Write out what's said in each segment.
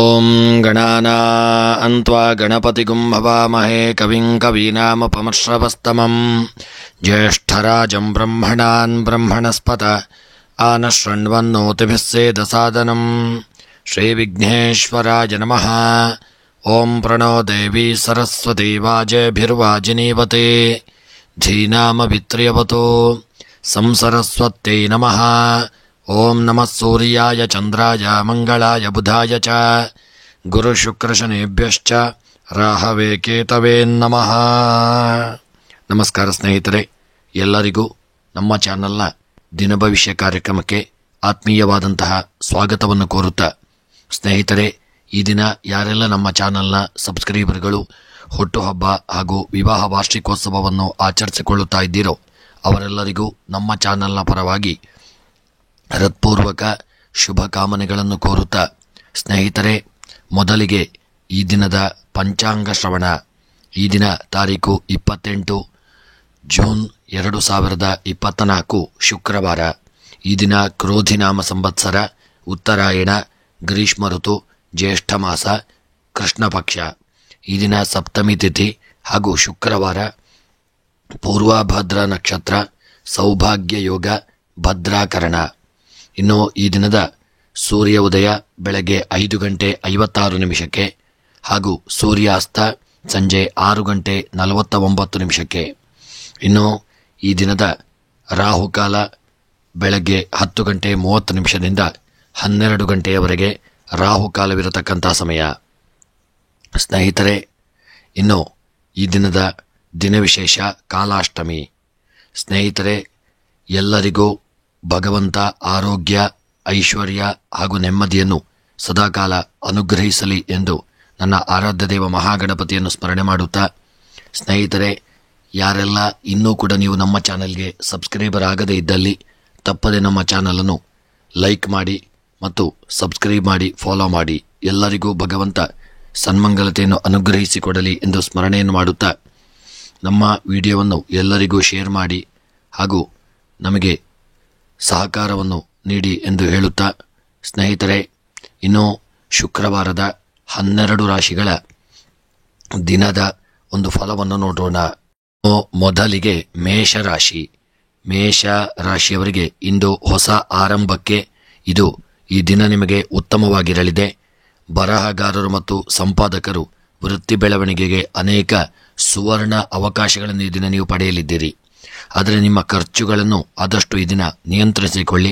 ಓಂ ಗಣಾನಾನ್ತ್ವಾ ಗಣಪತಿಗುಂ ಭವಾಮಹೇ ಕವಿಂ ಕವೀನಾಮುಪಮಶ್ರವಸ್ತಮಂ ಜ್ಯೇಷ್ಠರಾಜಂ ಬ್ರಹ್ಮಣಾನ್ ಬ್ರಹ್ಮಣಸ್ಪತ ಆನಶೃಣ್ವನ್ನೋತಿಭಿಃ ಸೇದಸಾದನಂ ಶ್ರೀವಿಘ್ನೇಶ್ವರಾಯ ನಮಃ. ಓಂ ಪ್ರಣೋ ದೇವಿ ಸರಸ್ವತಿ ವಾಜೇಭಿರ್ವಾಜಿನೀವತೆ ಧೀನಾಮಭಿತ್ರ್ಯವತೋ ಸಂಸರಸ್ವತ್ಯೈ ನಮಃ. ಓಂ ನಮಃ ಸೂರ್ಯಾಯ ಚಂದ್ರಾಯ ಮಂಗಳಾಯ ಬುಧಾಯ ಚ ಗುರುಶುಕ್ರಶನೇಭ್ಯಶ್ಚ ರಾಹವೇ ಕೇತವೇ ನಮಃ. ನಮಸ್ಕಾರ ಸ್ನೇಹಿತರೆ, ಎಲ್ಲರಿಗೂ ನಮ್ಮ ಚಾನಲ್ನ ದಿನಭವಿಷ್ಯ ಕಾರ್ಯಕ್ರಮಕ್ಕೆ ಆತ್ಮೀಯವಾದಂತಹ ಸ್ವಾಗತವನ್ನು ಕೋರುತ್ತಾ, ಸ್ನೇಹಿತರೆ, ಈ ದಿನ ಯಾರೆಲ್ಲ ನಮ್ಮ ಚಾನಲ್ನ ಸಬ್ಸ್ಕ್ರೈಬರ್ಗಳು ಹುಟ್ಟುಹಬ್ಬ ಹಾಗೂ ವಿವಾಹ ವಾರ್ಷಿಕೋತ್ಸವವನ್ನು ಆಚರಿಸಿಕೊಳ್ಳುತ್ತಾ ಇದ್ದೀರೋ ಅವರೆಲ್ಲರಿಗೂ ನಮ್ಮ ಚಾನಲ್ನ ಪರವಾಗಿ ಹೃತ್ಪೂರ್ವಕ ಶುಭ ಕಾಮನೆಗಳನ್ನು ಕೋರುತ್ತಾ, ಸ್ನೇಹಿತರೆ, ಮೊದಲಿಗೆ ಈ ದಿನದ ಪಂಚಾಂಗ ಶ್ರವಣ. ಈ ದಿನ ತಾರೀಕು 28 ಜೂನ್ 2024 ಶುಕ್ರವಾರ. ಈ ದಿನ ಕ್ರೋಧಿನಾಮ ಸಂವತ್ಸರ, ಉತ್ತರಾಯಣ, ಗ್ರೀಷ್ಮ ಋತು, ಜ್ಯೇಷ್ಠ ಮಾಸ, ಕೃಷ್ಣ ಪಕ್ಷ. ಈ ದಿನ ಸಪ್ತಮಿ ತಿಥಿ ಹಾಗೂ ಶುಕ್ರವಾರ, ಪೂರ್ವಭದ್ರ ನಕ್ಷತ್ರ, ಸೌಭಾಗ್ಯ ಯೋಗ, ಭದ್ರಾಕರಣ. ಇನ್ನು ಈ ದಿನದ ಸೂರ್ಯ ಉದಯ ಬೆಳಗ್ಗೆ 5:56 ಹಾಗೂ ಸೂರ್ಯಾಸ್ತ ಸಂಜೆ 6:49. ಇನ್ನು ಈ ದಿನದ ರಾಹುಕಾಲ ಬೆಳಗ್ಗೆ 10:30 12 ರಾಹುಕಾಲವಿರತಕ್ಕಂಥ ಸಮಯ. ಸ್ನೇಹಿತರೆ, ಇನ್ನು ಈ ದಿನದ ದಿನವಿಶೇಷ ಕಾಲಾಷ್ಟಮಿ. ಸ್ನೇಹಿತರೆ, ಎಲ್ಲರಿಗೂ ಭಗವಂತ ಆರೋಗ್ಯ, ಐಶ್ವರ್ಯ ಹಾಗೂ ನೆಮ್ಮದಿಯನ್ನು ಸದಾಕಾಲ ಅನುಗ್ರಹಿಸಲಿ ಎಂದು ನನ್ನ ಆರಾಧ್ಯ ದೇವ ಮಹಾಗಣಪತಿಯನ್ನು ಸ್ಮರಣೆ ಮಾಡುತ್ತಾ, ಸ್ನೇಹಿತರೆ, ಯಾರೆಲ್ಲ ಇನ್ನೂ ಕೂಡ ನೀವು ನಮ್ಮ ಚಾನಲ್ಗೆ ಸಬ್ಸ್ಕ್ರೈಬರ್ ಆಗದೇ ಇದ್ದಲ್ಲಿ ತಪ್ಪದೆ ನಮ್ಮ ಚಾನಲನ್ನು ಲೈಕ್ ಮಾಡಿ ಮತ್ತು ಸಬ್ಸ್ಕ್ರೈಬ್ ಮಾಡಿ, ಫಾಲೋ ಮಾಡಿ. ಎಲ್ಲರಿಗೂ ಭಗವಂತ ಸನ್ಮಂಗಲತೆಯನ್ನು ಅನುಗ್ರಹಿಸಿಕೊಡಲಿ ಎಂದು ಸ್ಮರಣೆಯನ್ನು ಮಾಡುತ್ತಾ, ನಮ್ಮ ವಿಡಿಯೋವನ್ನು ಎಲ್ಲರಿಗೂ ಶೇರ್ ಮಾಡಿ ಹಾಗೂ ನಮಗೆ ಸಹಕಾರವನ್ನು ನೀಡಿ ಎಂದು ಹೇಳುತ್ತಾ, ಸ್ನೇಹಿತರೆ, ಇನ್ನು ಶುಕ್ರವಾರದ 12 ರಾಶಿಗಳ ದಿನದ ಒಂದು ಫಲವನ್ನು ನೋಡೋಣ. ಮೊದಲಿಗೆ ಮೇಷರಾಶಿ. ಮೇಷ ರಾಶಿಯವರಿಗೆ ಇಂದು ಹೊಸ ಆರಂಭಕ್ಕೆ ಇದು ಈ ದಿನ ನಿಮಗೆ ಉತ್ತಮವಾಗಿರಲಿದೆ. ಬರಹಗಾರರು ಮತ್ತು ಸಂಪಾದಕರು ವೃತ್ತಿ ಬೆಳವಣಿಗೆಗೆ ಅನೇಕ ಸುವರ್ಣ ಅವಕಾಶಗಳನ್ನು ಈ ದಿನ ನೀವು ಪಡೆಯಲಿದ್ದೀರಿ. ಆದರೆ ನಿಮ್ಮ ಖರ್ಚುಗಳನ್ನು ಆದಷ್ಟು ಈ ದಿನ ನಿಯಂತ್ರಿಸಿಕೊಳ್ಳಿ.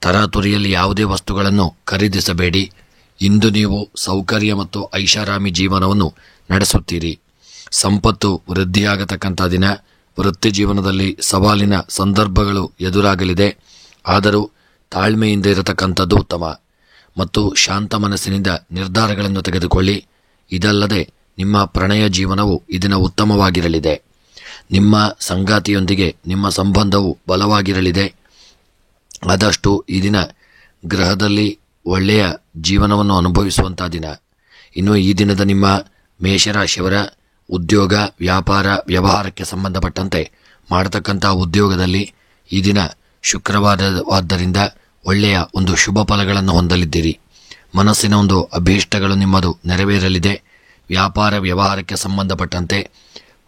ತರಾತುರಿಯಲ್ಲಿ ಯಾವುದೇ ವಸ್ತುಗಳನ್ನು ಖರೀದಿಸಬೇಡಿ. ಇಂದು ನೀವು ಸೌಕರ್ಯ ಮತ್ತು ಐಷಾರಾಮಿ ಜೀವನವನ್ನು ನಡೆಸುತ್ತೀರಿ. ಸಂಪತ್ತು ವೃದ್ಧಿಯಾಗತಕ್ಕಂಥ ದಿನ. ವೃತ್ತಿ ಜೀವನದಲ್ಲಿ ಸವಾಲಿನ ಸಂದರ್ಭಗಳು ಎದುರಾಗಲಿದೆ. ಆದರೂ ತಾಳ್ಮೆಯಿಂದ ಇರತಕ್ಕಂಥದ್ದು ಉತ್ತಮ ಮತ್ತು ಶಾಂತ ಮನಸ್ಸಿನಿಂದ ನಿರ್ಧಾರಗಳನ್ನು ತೆಗೆದುಕೊಳ್ಳಿ. ಇದಲ್ಲದೆ ನಿಮ್ಮ ಪ್ರಣಯ ಜೀವನವು ಈ ದಿನ ಉತ್ತಮವಾಗಿರಲಿದೆ. ನಿಮ್ಮ ಸಂಗಾತಿಯೊಂದಿಗೆ ನಿಮ್ಮ ಸಂಬಂಧವು ಬಲವಾಗಿರಲಿದೆ. ಆದಷ್ಟು ಈ ದಿನ ಗೃಹದಲ್ಲಿ ಒಳ್ಳೆಯ ಜೀವನವನ್ನು ಅನುಭವಿಸುವಂಥ ದಿನ. ಇನ್ನು ಈ ದಿನದ ನಿಮ್ಮ ಮೇಷರಾಶಿಯವರ ಉದ್ಯೋಗ, ವ್ಯಾಪಾರ, ವ್ಯವಹಾರಕ್ಕೆ ಸಂಬಂಧಪಟ್ಟಂತೆ ಮಾಡತಕ್ಕಂಥ ಉದ್ಯೋಗದಲ್ಲಿ ಈ ದಿನ ಶುಕ್ರವಾರವಾದ್ದರಿಂದ ಒಳ್ಳೆಯ ಒಂದು ಶುಭ ಫಲಗಳನ್ನು ಹೊಂದಲಿದ್ದೀರಿ. ಮನಸ್ಸಿನ ಒಂದು ಅಭೀಷ್ಟಗಳು ನಿಮ್ಮದು ನೆರವೇರಲಿದೆ. ವ್ಯಾಪಾರ ವ್ಯವಹಾರಕ್ಕೆ ಸಂಬಂಧಪಟ್ಟಂತೆ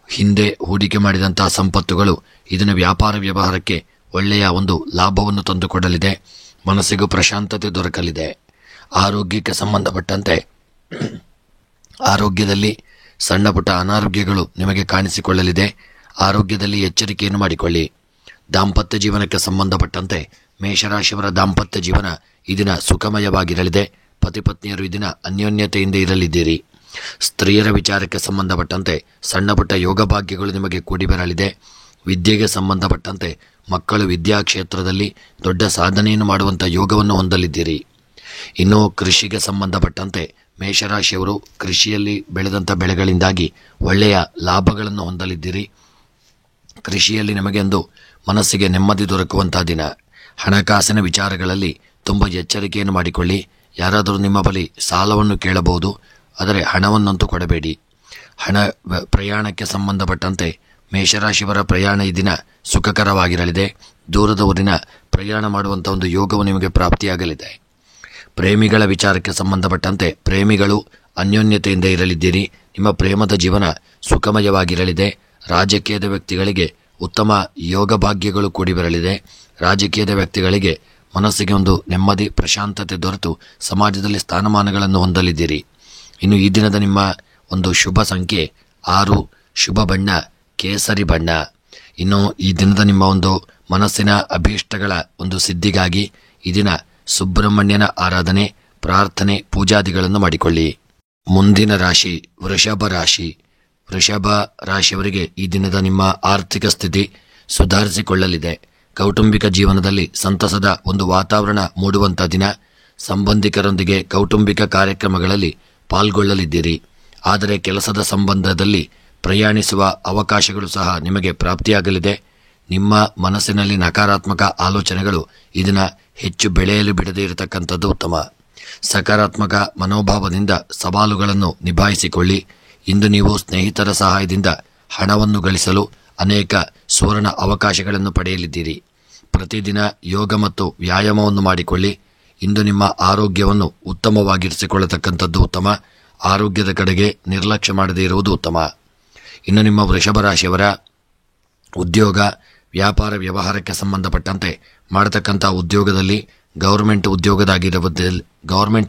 ಹಿಂದೆ ಹೂಡಿಕೆ ಮಾಡಿದಂತಹ ಸಂಪತ್ತುಗಳು ಇದನ್ನು ವ್ಯಾಪಾರ ವ್ಯವಹಾರಕ್ಕೆ ಒಳ್ಳೆಯ ಒಂದು ಲಾಭವನ್ನು ತಂದುಕೊಡಲಿದೆ. ಮನಸ್ಸಿಗೂ ಪ್ರಶಾಂತತೆ ದೊರಕಲಿದೆ. ಆರೋಗ್ಯಕ್ಕೆ ಸಂಬಂಧಪಟ್ಟಂತೆ ಆರೋಗ್ಯದಲ್ಲಿ ಸಣ್ಣ ಪುಟ್ಟ ಅನಾರೋಗ್ಯಗಳು ನಿಮಗೆ ಕಾಣಿಸಿಕೊಳ್ಳಲಿದೆ. ಆರೋಗ್ಯದಲ್ಲಿ ಎಚ್ಚರಿಕೆಯನ್ನು ಮಾಡಿಕೊಳ್ಳಿ. ದಾಂಪತ್ಯ ಜೀವನಕ್ಕೆ ಸಂಬಂಧಪಟ್ಟಂತೆ ಮೇಷರಾಶಿಯವರ ದಾಂಪತ್ಯ ಜೀವನ ಈ ದಿನ ಸುಖಮಯವಾಗಿರಲಿದೆ. ಪತಿಪತ್ನಿಯರು ಈ ದಿನ ಅನ್ಯೋನ್ಯತೆಯಿಂದ ಇರಲಿದ್ದೀರಿ. ಸ್ತ್ರೀಯರ ವಿಚಾರಕ್ಕೆ ಸಂಬಂಧಪಟ್ಟಂತೆ ಸಣ್ಣ ಪುಟ್ಟ ಯೋಗ ಭಾಗ್ಯಗಳು ನಿಮಗೆ ಕೂಡಿ ಬರಲಿದೆ. ವಿದ್ಯೆಗೆ ಸಂಬಂಧಪಟ್ಟಂತೆ ಮಕ್ಕಳು ವಿದ್ಯಾ ಕ್ಷೇತ್ರದಲ್ಲಿ ದೊಡ್ಡ ಸಾಧನೆಯನ್ನು ಮಾಡುವಂಥ ಯೋಗವನ್ನು ಹೊಂದಲಿದ್ದೀರಿ. ಇನ್ನು ಕೃಷಿಗೆ ಸಂಬಂಧಪಟ್ಟಂತೆ ಮೇಷರಾಶಿಯವರು ಕೃಷಿಯಲ್ಲಿ ಬೆಳೆದಂಥ ಬೆಳೆಗಳಿಂದಾಗಿ ಒಳ್ಳೆಯ ಲಾಭಗಳನ್ನು ಹೊಂದಲಿದ್ದೀರಿ. ಕೃಷಿಯಲ್ಲಿ ನಿಮಗೆಂದು ಮನಸ್ಸಿಗೆ ನೆಮ್ಮದಿ ದೊರಕುವಂಥ ದಿನ. ಹಣಕಾಸಿನ ವಿಚಾರಗಳಲ್ಲಿ ತುಂಬ ಎಚ್ಚರಿಕೆಯನ್ನು ಮಾಡಿಕೊಳ್ಳಿ. ಯಾರಾದರೂ ನಿಮ್ಮ ಬಳಿ ಸಾಲವನ್ನು ಕೇಳಬಹುದು, ಆದರೆ ಹಣವನ್ನಂತೂ ಕೊಡಬೇಡಿ. ಪ್ರಯಾಣಕ್ಕೆ ಸಂಬಂಧಪಟ್ಟಂತೆ ಮೇಷರಾಶಿಯವರ ಪ್ರಯಾಣ ಈ ದಿನ ಸುಖಕರವಾಗಿರಲಿದೆ. ದೂರದ ಊರಿನ ಪ್ರಯಾಣ ಮಾಡುವಂಥ ಒಂದು ಯೋಗವು ನಿಮಗೆ ಪ್ರಾಪ್ತಿಯಾಗಲಿದೆ. ಪ್ರೇಮಿಗಳ ವಿಚಾರಕ್ಕೆ ಸಂಬಂಧಪಟ್ಟಂತೆ ಪ್ರೇಮಿಗಳು ಅನ್ಯೋನ್ಯತೆಯಿಂದ ಇರಲಿದ್ದೀರಿ. ನಿಮ್ಮ ಪ್ರೇಮದ ಜೀವನ ಸುಖಮಯವಾಗಿರಲಿದೆ. ರಾಜಕೀಯದ ವ್ಯಕ್ತಿಗಳಿಗೆ ಉತ್ತಮ ಯೋಗ ಭಾಗ್ಯಗಳು ಕೂಡಿ ಬರಲಿದೆ. ರಾಜಕೀಯದ ವ್ಯಕ್ತಿಗಳಿಗೆ ಮನಸ್ಸಿಗೆ ಒಂದು ನೆಮ್ಮದಿ, ಪ್ರಶಾಂತತೆ ದೊರೆತು ಸಮಾಜದಲ್ಲಿ ಸ್ಥಾನಮಾನಗಳನ್ನು ಹೊಂದಲಿದ್ದೀರಿ. ಇನ್ನು ಈ ದಿನದ ನಿಮ್ಮ ಒಂದು ಶುಭ ಸಂಖ್ಯೆ 6, ಶುಭ ಬಣ್ಣ ಕೇಸರಿ ಬಣ್ಣ. ಇನ್ನು ಈ ದಿನದ ನಿಮ್ಮ ಒಂದು ಮನಸ್ಸಿನ ಅಭೀಷ್ಟಗಳ ಒಂದು ಸಿದ್ಧಿಗಾಗಿ ಈ ದಿನ ಸುಬ್ರಹ್ಮಣ್ಯನ ಆರಾಧನೆ, ಪ್ರಾರ್ಥನೆ, ಪೂಜಾದಿಗಳನ್ನು ಮಾಡಿಕೊಳ್ಳಿ. ಮುಂದಿನ ರಾಶಿ ವೃಷಭ ರಾಶಿ. ವೃಷಭ ರಾಶಿಯವರಿಗೆ ಈ ದಿನದ ನಿಮ್ಮ ಆರ್ಥಿಕ ಸ್ಥಿತಿ ಸುಧಾರಿಸಿಕೊಳ್ಳಲಿದೆ. ಕೌಟುಂಬಿಕ ಜೀವನದಲ್ಲಿ ಸಂತಸದ ಒಂದು ವಾತಾವರಣ ಮೂಡುವಂಥ ದಿನ. ಸಂಬಂಧಿಕರೊಂದಿಗೆ ಕೌಟುಂಬಿಕ ಕಾರ್ಯಕ್ರಮಗಳಲ್ಲಿ ಪಾಲ್ಗೊಳ್ಳಲಿದ್ದೀರಿ. ಆದರೆ ಕೆಲಸದ ಸಂಬಂಧದಲ್ಲಿ ಪ್ರಯಾಣಿಸುವ ಅವಕಾಶಗಳು ಸಹ ನಿಮಗೆ ಪ್ರಾಪ್ತಿಯಾಗಲಿದೆ. ನಿಮ್ಮ ಮನಸ್ಸಿನಲ್ಲಿ ನಕಾರಾತ್ಮಕ ಆಲೋಚನೆಗಳು ಈ ದಿನ ಹೆಚ್ಚು ಬೆಳೆಯಲು ಬಿಡದೇ ಇರತಕ್ಕಂಥದ್ದು ಉತ್ತಮ. ಸಕಾರಾತ್ಮಕ ಮನೋಭಾವದಿಂದ ಸವಾಲುಗಳನ್ನು ನಿಭಾಯಿಸಿಕೊಳ್ಳಿ. ಇಂದು ನೀವು ಸ್ನೇಹಿತರ ಸಹಾಯದಿಂದ ಹಣವನ್ನು ಗಳಿಸಲು ಅನೇಕ ಸುವರ್ಣ ಅವಕಾಶಗಳನ್ನು ಪಡೆಯಲಿದ್ದೀರಿ. ಪ್ರತಿದಿನ ಯೋಗ ಮತ್ತು ವ್ಯಾಯಾಮವನ್ನು ಮಾಡಿಕೊಳ್ಳಿ. ಇಂದು ನಿಮ್ಮ ಆರೋಗ್ಯವನ್ನು ಉತ್ತಮವಾಗಿರಿಸಿಕೊಳ್ಳತಕ್ಕಂಥದ್ದು ಉತ್ತಮ. ಆರೋಗ್ಯದ ಕಡೆಗೆ ನಿರ್ಲಕ್ಷ್ಯ ಮಾಡದೇ ಇರುವುದು ಉತ್ತಮ. ಇನ್ನು ನಿಮ್ಮ ವೃಷಭ ರಾಶಿಯವರ ಉದ್ಯೋಗ, ವ್ಯಾಪಾರ, ವ್ಯವಹಾರಕ್ಕೆ ಸಂಬಂಧಪಟ್ಟಂತೆ ಮಾಡತಕ್ಕಂಥ ಉದ್ಯೋಗದಲ್ಲಿ ಗೌರ್ಮೆಂಟ್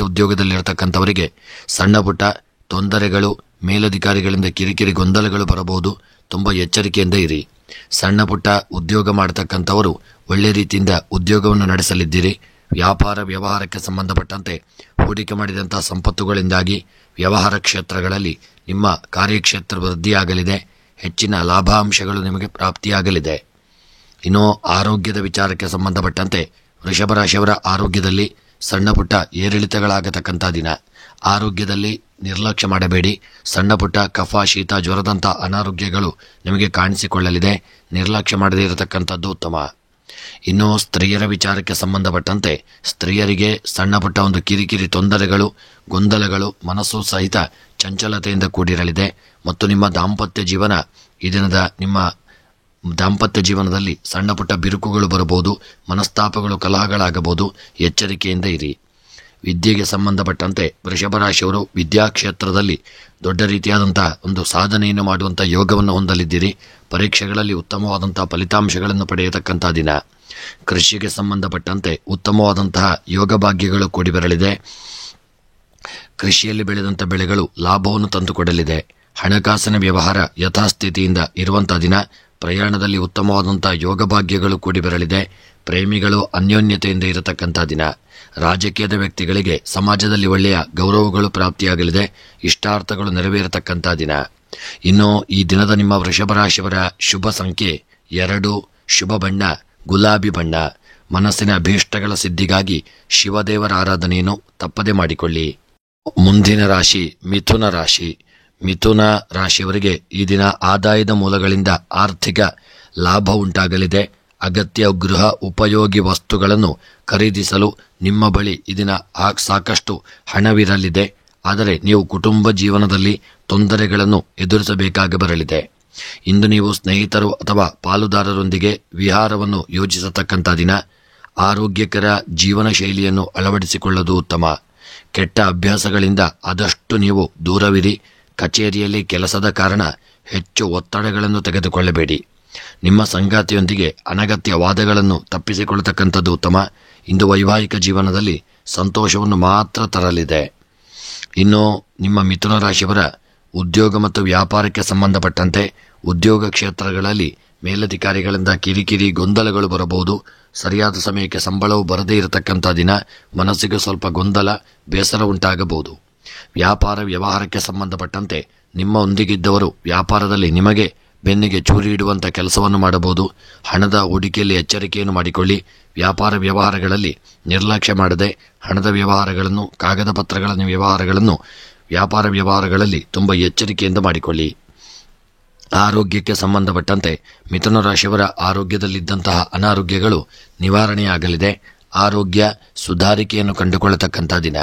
ಉದ್ಯೋಗದಲ್ಲಿರತಕ್ಕಂಥವರಿಗೆ ಸಣ್ಣ ಪುಟ್ಟ ತೊಂದರೆಗಳು, ಮೇಲಧಿಕಾರಿಗಳಿಂದ ಕಿರಿಕಿರಿ ಗೊಂದಲಗಳು ಬರಬಹುದು. ತುಂಬ ಎಚ್ಚರಿಕೆಯಿಂದ ಇರಿ. ಸಣ್ಣ ಪುಟ್ಟ ಉದ್ಯೋಗ ಮಾಡತಕ್ಕಂಥವರು ಒಳ್ಳೆ ರೀತಿಯಿಂದ ಉದ್ಯೋಗವನ್ನು ನಡೆಸಲಿದ್ದೀರಿ. ವ್ಯಾಪಾರ, ವ್ಯವಹಾರಕ್ಕೆ ಸಂಬಂಧಪಟ್ಟಂತೆ ಹೂಡಿಕೆ ಮಾಡಿದಂಥ ಸಂಪತ್ತುಗಳಿಂದಾಗಿ ವ್ಯವಹಾರ ಕ್ಷೇತ್ರಗಳಲ್ಲಿ ನಿಮ್ಮ ಕಾರ್ಯಕ್ಷೇತ್ರ ವೃದ್ಧಿಯಾಗಲಿದೆ. ಹೆಚ್ಚಿನ ಲಾಭಾಂಶಗಳು ನಿಮಗೆ ಪ್ರಾಪ್ತಿಯಾಗಲಿದೆ. ಇನ್ನು ಆರೋಗ್ಯದ ವಿಚಾರಕ್ಕೆ ಸಂಬಂಧಪಟ್ಟಂತೆ ವೃಷಭ ರಾಶಿಯವರ ಆರೋಗ್ಯದಲ್ಲಿ ಸಣ್ಣ ಪುಟ್ಟ ಏರಿಳಿತಗಳಾಗತಕ್ಕಂಥ ದಿನ. ಆರೋಗ್ಯದಲ್ಲಿ ನಿರ್ಲಕ್ಷ್ಯ ಮಾಡಬೇಡಿ. ಸಣ್ಣ ಪುಟ್ಟ ಕಫ, ಶೀತ, ಜ್ವರದಂಥ ಅನಾರೋಗ್ಯಗಳು ನಿಮಗೆ ಕಾಣಿಸಿಕೊಳ್ಳಲಿದೆ. ನಿರ್ಲಕ್ಷ್ಯ ಮಾಡದೇ ಇರತಕ್ಕಂಥದ್ದು ಉತ್ತಮ. ಇನ್ನು ಸ್ತ್ರೀಯರ ವಿಚಾರಕ್ಕೆ ಸಂಬಂಧಪಟ್ಟಂತೆ ಸ್ತ್ರೀಯರಿಗೆ ಸಣ್ಣ ಪುಟ್ಟ ಒಂದು ಕಿರಿಕಿರಿ ತೊಂದರೆಗಳು, ಗೊಂದಲಗಳು, ಮನಸ್ಸು ಸಹಿತ ಚಂಚಲತೆಯಿಂದ ಕೂಡಿರಲಿದೆ. ಮತ್ತು ನಿಮ್ಮ ದಾಂಪತ್ಯ ಜೀವನ, ಈ ದಿನದ ನಿಮ್ಮ ದಾಂಪತ್ಯ ಜೀವನದಲ್ಲಿ ಸಣ್ಣ ಪುಟ್ಟ ಬಿರುಕುಗಳು ಬರಬಹುದು. ಮನಸ್ತಾಪಗಳು, ಕಲಹಗಳಾಗಬಹುದು. ಎಚ್ಚರಿಕೆಯಿಂದ ಇರಿ. ವಿದ್ಯೆಗೆ ಸಂಬಂಧಪಟ್ಟಂತೆ ವೃಷಭ ರಾಶಿಯವರು ವಿದ್ಯಾಕ್ಷೇತ್ರದಲ್ಲಿ ದೊಡ್ಡ ರೀತಿಯಾದಂಥ ಒಂದು ಸಾಧನೆಯನ್ನು ಮಾಡುವಂಥ ಯೋಗವನ್ನು ಹೊಂದಲಿದ್ದೀರಿ. ಪರೀಕ್ಷೆಗಳಲ್ಲಿ ಉತ್ತಮವಾದಂಥ ಫಲಿತಾಂಶಗಳನ್ನು ಪಡೆಯತಕ್ಕಂಥ ದಿನ. ಕೃಷಿಗೆ ಸಂಬಂಧಪಟ್ಟಂತೆ ಉತ್ತಮವಾದಂತಹ ಯೋಗ ಭಾಗ್ಯಗಳು ಕೂಡಿ ಬರಲಿದೆ. ಕೃಷಿಯಲ್ಲಿ ಬೆಳೆದಂಥ ಬೆಳೆಗಳು ಲಾಭವನ್ನು ತಂದುಕೊಡಲಿದೆ. ಹಣಕಾಸಿನ ವ್ಯವಹಾರ ಯಥಾಸ್ಥಿತಿಯಿಂದ ಇರುವಂಥ ದಿನ. ಪ್ರಯಾಣದಲ್ಲಿ ಉತ್ತಮವಾದಂಥ ಯೋಗ ಭಾಗ್ಯಗಳು ಕೂಡಿ ಬರಲಿದೆ. ಪ್ರೇಮಿಗಳು ಅನ್ಯೋನ್ಯತೆಯಿಂದ ಇರತಕ್ಕಂಥ ದಿನ. ರಾಜಕೀಯದ ವ್ಯಕ್ತಿಗಳಿಗೆ ಸಮಾಜದಲ್ಲಿ ಒಳ್ಳೆಯ ಗೌರವಗಳು ಪ್ರಾಪ್ತಿಯಾಗಲಿದೆ. ಇಷ್ಟಾರ್ಥಗಳು ನೆರವೇರತಕ್ಕಂಥ ದಿನ. ಇನ್ನು ಈ ದಿನದ ನಿಮ್ಮ ವೃಷಭ ರಾಶಿಯವರ ಶುಭ ಸಂಖ್ಯೆ 2, ಶುಭ ಬಣ್ಣ ಗುಲಾಬಿ ಬಣ್ಣ. ಮನಸ್ಸಿನ ಅಭೀಷ್ಟಗಳ ಸಿದ್ಧಿಗಾಗಿ ಶಿವದೇವರ ಆರಾಧನೆಯನ್ನು ತಪ್ಪದೆ ಮಾಡಿಕೊಳ್ಳಿ. ಮುಂದಿನ ರಾಶಿ ಮಿಥುನ ರಾಶಿ. ಮಿಥುನ ರಾಶಿಯವರಿಗೆ ಈ ದಿನ ಆದಾಯದ ಮೂಲಗಳಿಂದ ಆರ್ಥಿಕ ಲಾಭ ಉಂಟಾಗಲಿದೆ. ಅಗತ್ಯ ಗೃಹ ಉಪಯೋಗಿ ವಸ್ತುಗಳನ್ನು ಖರೀದಿಸಲು ನಿಮ್ಮ ಬಳಿ ಈ ದಿನ ಸಾಕಷ್ಟು ಹಣವಿರಲಿದೆ. ಆದರೆ ನೀವು ಕುಟುಂಬ ಜೀವನದಲ್ಲಿ ತೊಂದರೆಗಳನ್ನು ಎದುರಿಸಬೇಕಾಗಿ ಬರಲಿದೆ. ಇಂದು ನೀವು ಸ್ನೇಹಿತರು ಅಥವಾ ಪಾಲುದಾರರೊಂದಿಗೆ ವಿಹಾರವನ್ನು ಯೋಜಿಸತಕ್ಕಂಥ ದಿನ. ಆರೋಗ್ಯಕರ ಜೀವನ ಶೈಲಿಯನ್ನು ಅಳವಡಿಸಿಕೊಳ್ಳುವುದು ಉತ್ತಮ. ಕೆಟ್ಟ ಅಭ್ಯಾಸಗಳಿಂದ ಆದಷ್ಟು ನೀವು ದೂರವಿರಿ. ಕಚೇರಿಯಲ್ಲಿ ಕೆಲಸದ ಕಾರಣ ಹೆಚ್ಚು ಒತ್ತಡಗಳನ್ನು ತೆಗೆದುಕೊಳ್ಳಬೇಡಿ. ನಿಮ್ಮ ಸಂಗಾತಿಯೊಂದಿಗೆ ಅನಗತ್ಯ ವಾದಗಳನ್ನು ತಪ್ಪಿಸಿಕೊಳ್ಳತಕ್ಕಂಥದ್ದು ಉತ್ತಮ. ಇಂದು ವೈವಾಹಿಕ ಜೀವನದಲ್ಲಿ ಸಂತೋಷವನ್ನು ಮಾತ್ರ ತರಲಿದೆ. ಇನ್ನು ನಿಮ್ಮ ಮಿಥುನ ರಾಶಿಯವರ ಉದ್ಯೋಗ ಮತ್ತು ವ್ಯಾಪಾರಕ್ಕೆ ಸಂಬಂಧಪಟ್ಟಂತೆ ಉದ್ಯೋಗ ಕ್ಷೇತ್ರಗಳಲ್ಲಿ ಮೇಲಧಿಕಾರಿಗಳಿಂದ ಕಿರಿಕಿರಿ ಗೊಂದಲಗಳು ಬರಬಹುದು. ಸರಿಯಾದ ಸಮಯಕ್ಕೆ ಸಂಬಳವು ಬರದೇ ಇರತಕ್ಕಂಥ ದಿನ. ಮನಸ್ಸಿಗೆ ಸ್ವಲ್ಪ ಗೊಂದಲ, ಬೇಸರ ಉಂಟಾಗಬಹುದು. ವ್ಯಾಪಾರ ವ್ಯವಹಾರಕ್ಕೆ ಸಂಬಂಧಪಟ್ಟಂತೆ ನಿಮ್ಮ ಒಂದಿಗಿದ್ದವರು ವ್ಯಾಪಾರದಲ್ಲಿ ನಿಮಗೆ ಬೆನ್ನಿಗೆ ಚೂರಿ ಇಡುವಂಥ ಕೆಲಸವನ್ನು ಮಾಡಬಹುದು. ಹಣದ ಹೂಡಿಕೆಯಲ್ಲಿ ಎಚ್ಚರಿಕೆಯನ್ನು ಮಾಡಿಕೊಳ್ಳಿ. ವ್ಯಾಪಾರ ವ್ಯವಹಾರಗಳಲ್ಲಿ ನಿರ್ಲಕ್ಷ್ಯ ಮಾಡದೆ ಹಣದ ವ್ಯವಹಾರಗಳನ್ನು, ಕಾಗದ ಪತ್ರಗಳ ವ್ಯವಹಾರಗಳನ್ನು ವ್ಯಾಪಾರ ವ್ಯವಹಾರಗಳಲ್ಲಿ ತುಂಬ ಎಚ್ಚರಿಕೆಯಿಂದ ಮಾಡಿಕೊಳ್ಳಿ. ಆರೋಗ್ಯಕ್ಕೆ ಸಂಬಂಧಪಟ್ಟಂತೆ ಮಿಥುನ ರಾಶಿಯವರ ಆರೋಗ್ಯದಲ್ಲಿದ್ದಂತಹ ಅನಾರೋಗ್ಯಗಳು ನಿವಾರಣೆಯಾಗಲಿದೆ. ಆರೋಗ್ಯ ಸುಧಾರಿಕೆಯನ್ನು ಕಂಡುಕೊಳ್ಳತಕ್ಕಂಥ ದಿನ.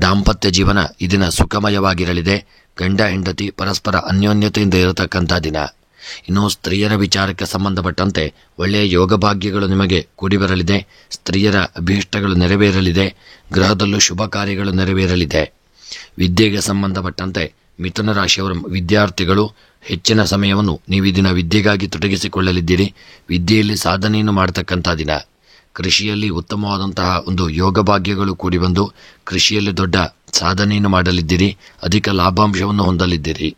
ದಾಂಪತ್ಯ ಜೀವನ ಈ ದಿನ ಸುಖಮಯವಾಗಿರಲಿದೆ. ಗಂಡ ಹೆಂಡತಿ ಪರಸ್ಪರ ಅನ್ಯೋನ್ಯತೆಯಿಂದ ಇರತಕ್ಕಂಥ ದಿನ. ಇನ್ನು ಸ್ತ್ರೀಯರ ವಿಚಾರಕ್ಕೆ ಸಂಬಂಧಪಟ್ಟಂತೆ ಒಳ್ಳೆಯ ಯೋಗ ಭಾಗ್ಯಗಳು ನಿಮಗೆ ಕೂಡಿ ಬರಲಿದೆ. ಸ್ತ್ರೀಯರ ಅಭೀಷ್ಟಗಳು ನೆರವೇರಲಿದೆ. ಗೃಹದಲ್ಲೂ ಶುಭ ಕಾರ್ಯಗಳು ನೆರವೇರಲಿದೆ. ವಿದ್ಯೆಗೆ ಸಂಬಂಧಪಟ್ಟಂತೆ ಮಿಥುನ ರಾಶಿಯವರ ವಿದ್ಯಾರ್ಥಿಗಳು ಹೆಚ್ಚಿನ ಸಮಯವನ್ನು ನೀವು ಈ ದಿನ ವಿದ್ಯೆಗಾಗಿ ತೊಡಗಿಸಿಕೊಳ್ಳಲಿದ್ದೀರಿ. ವಿದ್ಯೆಯಲ್ಲಿ ಸಾಧನೆಯನ್ನು ಮಾಡತಕ್ಕಂಥ ದಿನ. ಕೃಷಿಯಲ್ಲಿ ಉತ್ತಮವಾದಂತಹ ಒಂದು ಯೋಗ ಭಾಗ್ಯಗಳು ಕೂಡಿ ಬಂದು ಕೃಷಿಯಲ್ಲಿ ದೊಡ್ಡ ಸಾಧನೆಯನ್ನು ಮಾಡಲಿದ್ದೀರಿ. ಅಧಿಕ ಲಾಭಾಂಶವನ್ನು ಹೊಂದಲಿದ್ದೀರಿ.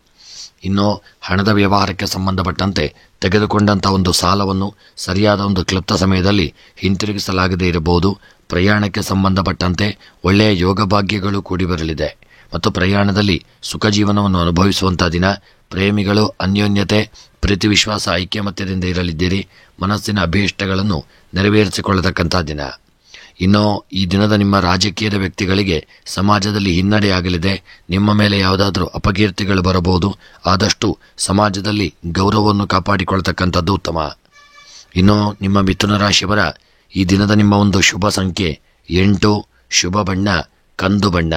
ಇನ್ನು ಹಣದ ವ್ಯವಹಾರಕ್ಕೆ ಸಂಬಂಧಪಟ್ಟಂತೆ ತೆಗೆದುಕೊಂಡಂತಹ ಒಂದು ಸಾಲವನ್ನು ಸರಿಯಾದ ಒಂದು ಕ್ಲುಪ್ತ ಸಮಯದಲ್ಲಿ ಹಿಂತಿರುಗಿಸಲಾಗದೇ ಇರಬಹುದು. ಪ್ರಯಾಣಕ್ಕೆ ಸಂಬಂಧಪಟ್ಟಂತೆ ಒಳ್ಳೆಯ ಯೋಗ ಭಾಗ್ಯಗಳು ಕೂಡಿ ಬರಲಿದೆ ಮತ್ತು ಪ್ರಯಾಣದಲ್ಲಿ ಸುಖ ಜೀವನವನ್ನು ಅನುಭವಿಸುವಂತಹ ದಿನ. ಪ್ರೇಮಿಗಳು ಅನ್ಯೋನ್ಯತೆ, ಪ್ರೀತಿ, ವಿಶ್ವಾಸ, ಐಕ್ಯಮತ್ಯದಿಂದ ಇರಲಿದ್ದೀರಿ. ಮನಸ್ಸಿನ ಅಭೀಷ್ಟಗಳನ್ನು ನೆರವೇರಿಸಿಕೊಳ್ಳತಕ್ಕಂಥ ದಿನ. ಇನ್ನು ಈ ದಿನದ ನಿಮ್ಮ ರಾಜಕೀಯದ ವ್ಯಕ್ತಿಗಳಿಗೆ ಸಮಾಜದಲ್ಲಿ ಹಿನ್ನಡೆಯಾಗಲಿದೆ. ನಿಮ್ಮ ಮೇಲೆ ಯಾವುದಾದ್ರೂ ಅಪಕೀರ್ತಿಗಳು ಬರಬಹುದು. ಆದಷ್ಟು ಸಮಾಜದಲ್ಲಿ ಗೌರವವನ್ನು ಕಾಪಾಡಿಕೊಳ್ಳತಕ್ಕಂಥದ್ದು ಉತ್ತಮ. ಇನ್ನು ನಿಮ್ಮ ಮಿಥುನ ರಾಶಿಯವರ ಈ ದಿನದ ನಿಮ್ಮ ಒಂದು ಶುಭ ಸಂಖ್ಯೆ 8, ಶುಭ ಬಣ್ಣ ಕಂದು ಬಣ್ಣ.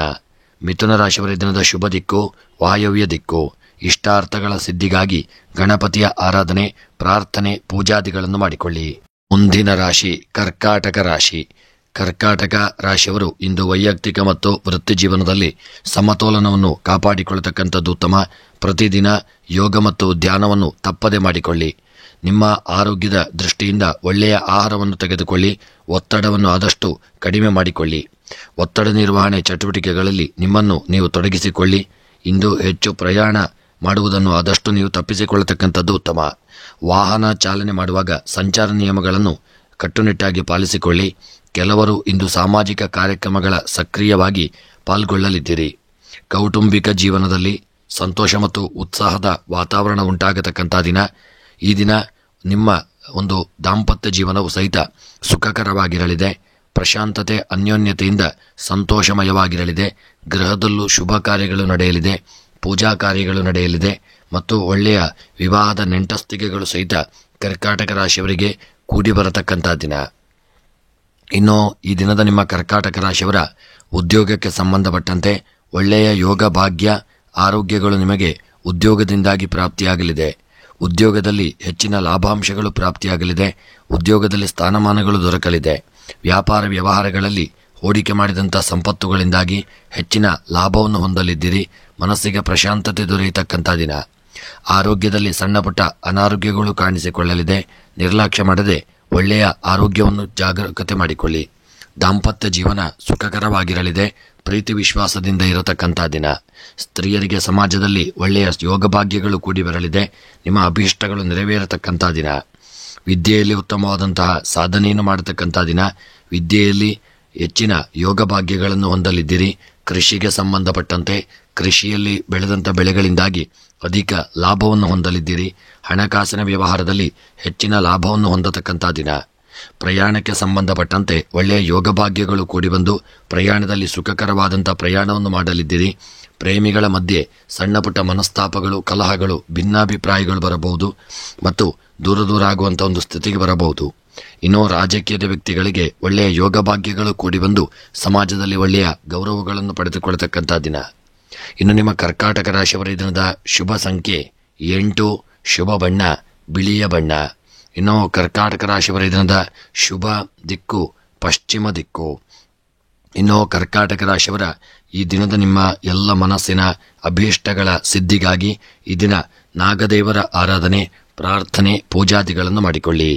ಮಿಥುನ ರಾಶಿಯವರ ದಿನದ ಶುಭ ದಿಕ್ಕು ವಾಯವ್ಯ ದಿಕ್ಕು. ಇಷ್ಟಾರ್ಥಗಳ ಸಿದ್ಧಿಗಾಗಿ ಗಣಪತಿಯ ಆರಾಧನೆ, ಪ್ರಾರ್ಥನೆ, ಪೂಜಾದಿಗಳನ್ನು ಮಾಡಿಕೊಳ್ಳಿ. ಮುಂದಿನ ರಾಶಿ ಕರ್ಕಾಟಕ ರಾಶಿ. ಕರ್ಕಾಟಕ ರಾಶಿಯವರು ಇಂದು ವೈಯಕ್ತಿಕ ಮತ್ತು ವೃತ್ತಿ ಜೀವನದಲ್ಲಿ ಸಮತೋಲನವನ್ನು ಕಾಪಾಡಿಕೊಳ್ಳತಕ್ಕಂಥದ್ದು ಉತ್ತಮ. ಪ್ರತಿದಿನ ಯೋಗ ಮತ್ತು ಧ್ಯಾನವನ್ನು ತಪ್ಪದೆ ಮಾಡಿಕೊಳ್ಳಿ. ನಿಮ್ಮ ಆರೋಗ್ಯದ ದೃಷ್ಟಿಯಿಂದ ಒಳ್ಳೆಯ ಆಹಾರವನ್ನು ತೆಗೆದುಕೊಳ್ಳಿ. ಒತ್ತಡವನ್ನು ಆದಷ್ಟು ಕಡಿಮೆ ಮಾಡಿಕೊಳ್ಳಿ. ಒತ್ತಡ ನಿರ್ವಹಣೆ ಚಟುವಟಿಕೆಗಳಲ್ಲಿ ನಿಮ್ಮನ್ನು ನೀವು ತೊಡಗಿಸಿಕೊಳ್ಳಿ. ಇಂದು ಹೆಚ್ಚು ಪ್ರಯಾಣ ಮಾಡುವುದನ್ನು ಆದಷ್ಟು ನೀವು ತಪ್ಪಿಸಿಕೊಳ್ಳತಕ್ಕಂಥದ್ದು ಉತ್ತಮ. ವಾಹನ ಚಾಲನೆ ಮಾಡುವಾಗ ಸಂಚಾರ ನಿಯಮಗಳನ್ನು ಕಟ್ಟುನಿಟ್ಟಾಗಿ ಪಾಲಿಸಿಕೊಳ್ಳಿ. ಕೆಲವರು ಇಂದು ಸಾಮಾಜಿಕ ಕಾರ್ಯಕ್ರಮಗಳ ಸಕ್ರಿಯವಾಗಿ ಪಾಲ್ಗೊಳ್ಳಲಿದ್ದೀರಿ. ಕೌಟುಂಬಿಕ ಜೀವನದಲ್ಲಿ ಸಂತೋಷ ಮತ್ತು ಉತ್ಸಾಹದ ವಾತಾವರಣ ಉಂಟಾಗತಕ್ಕಂಥ ದಿನ. ಈ ದಿನ ನಿಮ್ಮ ಒಂದು ದಾಂಪತ್ಯ ಜೀವನವು ಸಹಿತ ಸುಖಕರವಾಗಿರಲಿದೆ. ಪ್ರಶಾಂತತೆ, ಅನ್ಯೋನ್ಯತೆಯಿಂದ ಸಂತೋಷಮಯವಾಗಿರಲಿದೆ. ಗೃಹದಲ್ಲೂ ಶುಭ ಕಾರ್ಯಗಳು ನಡೆಯಲಿದೆ. ಪೂಜಾ ಕಾರ್ಯಗಳು ನಡೆಯಲಿದೆ ಮತ್ತು ಒಳ್ಳೆಯ ವಿವಾಹದ ನೆಂಟಸ್ತಿಕೆಗಳು ಸಹಿತ ಕರ್ಕಾಟಕ ರಾಶಿಯವರಿಗೆ ಕೂಡಿ ಬರತಕ್ಕಂಥ ದಿನ. ಇನ್ನು ಈ ದಿನದ ನಿಮ್ಮ ಕರ್ಕಾಟಕ ರಾಶಿಯವರ ಉದ್ಯೋಗಕ್ಕೆ ಸಂಬಂಧಪಟ್ಟಂತೆ ಒಳ್ಳೆಯ ಯೋಗ ಭಾಗ್ಯ, ಆರೋಗ್ಯಗಳು ನಿಮಗೆ ಉದ್ಯೋಗದಿಂದಾಗಿ ಪ್ರಾಪ್ತಿಯಾಗಲಿದೆ. ಉದ್ಯೋಗದಲ್ಲಿ ಹೆಚ್ಚಿನ ಲಾಭಾಂಶಗಳು ಪ್ರಾಪ್ತಿಯಾಗಲಿದೆ. ಉದ್ಯೋಗದಲ್ಲಿ ಸ್ಥಾನಮಾನಗಳು ದೊರಕಲಿದೆ. ವ್ಯಾಪಾರ ವ್ಯವಹಾರಗಳಲ್ಲಿ ಹೂಡಿಕೆ ಮಾಡಿದಂಥ ಸಂಪತ್ತುಗಳಿಂದಾಗಿ ಹೆಚ್ಚಿನ ಲಾಭವನ್ನು ಹೊಂದಲಿದ್ದೀರಿ. ಮನಸ್ಸಿಗೆ ಪ್ರಶಾಂತತೆ ದೊರೆಯತಕ್ಕಂಥ ದಿನ. ಆರೋಗ್ಯದಲ್ಲಿ ಸಣ್ಣ ಪುಟ್ಟ ಅನಾರೋಗ್ಯಗಳು ಕಾಣಿಸಿಕೊಳ್ಳಲಿದೆ. ನಿರ್ಲಕ್ಷ್ಯ ಮಾಡದೆ ಒಳ್ಳೆಯ ಆರೋಗ್ಯವನ್ನು ಜಾಗರೂಕತೆ ಮಾಡಿಕೊಳ್ಳಿ. ದಾಂಪತ್ಯ ಜೀವನ ಸುಖಕರವಾಗಿರಲಿದೆ. ಪ್ರೀತಿ ವಿಶ್ವಾಸದಿಂದ ಇರತಕ್ಕಂಥ ದಿನ. ಸ್ತ್ರೀಯರಿಗೆ ಸಮಾಜದಲ್ಲಿ ಒಳ್ಳೆಯ ಯೋಗ ಭಾಗ್ಯಗಳು ಕೂಡಿ ಬರಲಿದೆ. ನಿಮ್ಮ ಅಭೀಷ್ಟಗಳು ನೆರವೇರತಕ್ಕಂಥ ದಿನ. ವಿದ್ಯೆಯಲ್ಲಿ ಉತ್ತಮವಾದಂತಹ ಸಾಧನೆಯನ್ನು ಮಾಡತಕ್ಕಂಥ ದಿನ. ವಿದ್ಯೆಯಲ್ಲಿ ಹೆಚ್ಚಿನ ಯೋಗ ಭಾಗ್ಯಗಳನ್ನು ಹೊಂದಲಿದ್ದೀರಿ. ಕೃಷಿಗೆ ಸಂಬಂಧಪಟ್ಟಂತೆ ಕೃಷಿಯಲ್ಲಿ ಬೆಳೆದಂಥ ಬೆಳೆಗಳಿಂದಾಗಿ ಅಧಿಕ ಲಾಭವನ್ನು ಹೊಂದಲಿದ್ದೀರಿ. ಹಣಕಾಸಿನ ವ್ಯವಹಾರದಲ್ಲಿ ಹೆಚ್ಚಿನ ಲಾಭವನ್ನು ಹೊಂದತಕ್ಕಂಥ ದಿನ. ಪ್ರಯಾಣಕ್ಕೆ ಸಂಬಂಧಪಟ್ಟಂತೆ ಒಳ್ಳೆಯ ಯೋಗ ಭಾಗ್ಯಗಳು ಕೂಡಿ ಬಂದು ಪ್ರಯಾಣದಲ್ಲಿ ಸುಖಕರವಾದಂಥ ಪ್ರಯಾಣವನ್ನು ಮಾಡಲಿದ್ದೀರಿ. ಪ್ರೇಮಿಗಳ ಮಧ್ಯೆ ಸಣ್ಣ ಪುಟ್ಟ ಮನಸ್ತಾಪಗಳು, ಕಲಹಗಳು, ಭಿನ್ನಾಭಿಪ್ರಾಯಗಳು ಬರಬಹುದು ಮತ್ತು ದೂರ ಆಗುವಂಥ ಒಂದು ಸ್ಥಿತಿಗೆ ಬರಬಹುದು. ಇನ್ನು ರಾಜಕೀಯದ ವ್ಯಕ್ತಿಗಳಿಗೆ ಒಳ್ಳೆಯ ಯೋಗ ಭಾಗ್ಯಗಳು ಕೂಡಿ ಬಂದು ಸಮಾಜದಲ್ಲಿ ಒಳ್ಳೆಯ ಗೌರವಗಳನ್ನು ಪಡೆದುಕೊಳ್ಳತಕ್ಕಂಥ ದಿನ. ಇನ್ನು ನಿಮ್ಮ ಕರ್ಕಾಟಕ ರಾಶಿಯವರ ದಿನದ ಶುಭ ಸಂಖ್ಯೆ 8, ಶುಭ ಬಣ್ಣ ಬಿಳಿಯ ಬಣ್ಣ. ಇನ್ನು ಕರ್ಕಾಟಕ ರಾಶಿಯವರ ದಿನದ ಶುಭ ದಿಕ್ಕು ಪಶ್ಚಿಮ ದಿಕ್ಕು. ಇನ್ನು ಕರ್ಕಾಟಕ ರಾಶಿಯವರ ಈ ದಿನದ ನಿಮ್ಮ ಎಲ್ಲ ಮನಸ್ಸಿನ ಅಭೀಷ್ಟಗಳ ಸಿದ್ಧಿಗಾಗಿ ಈ ದಿನ ನಾಗದೇವರ ಆರಾಧನೆ, ಪ್ರಾರ್ಥನೆ, ಪೂಜಾದಿಗಳನ್ನು ಮಾಡಿಕೊಳ್ಳಿ.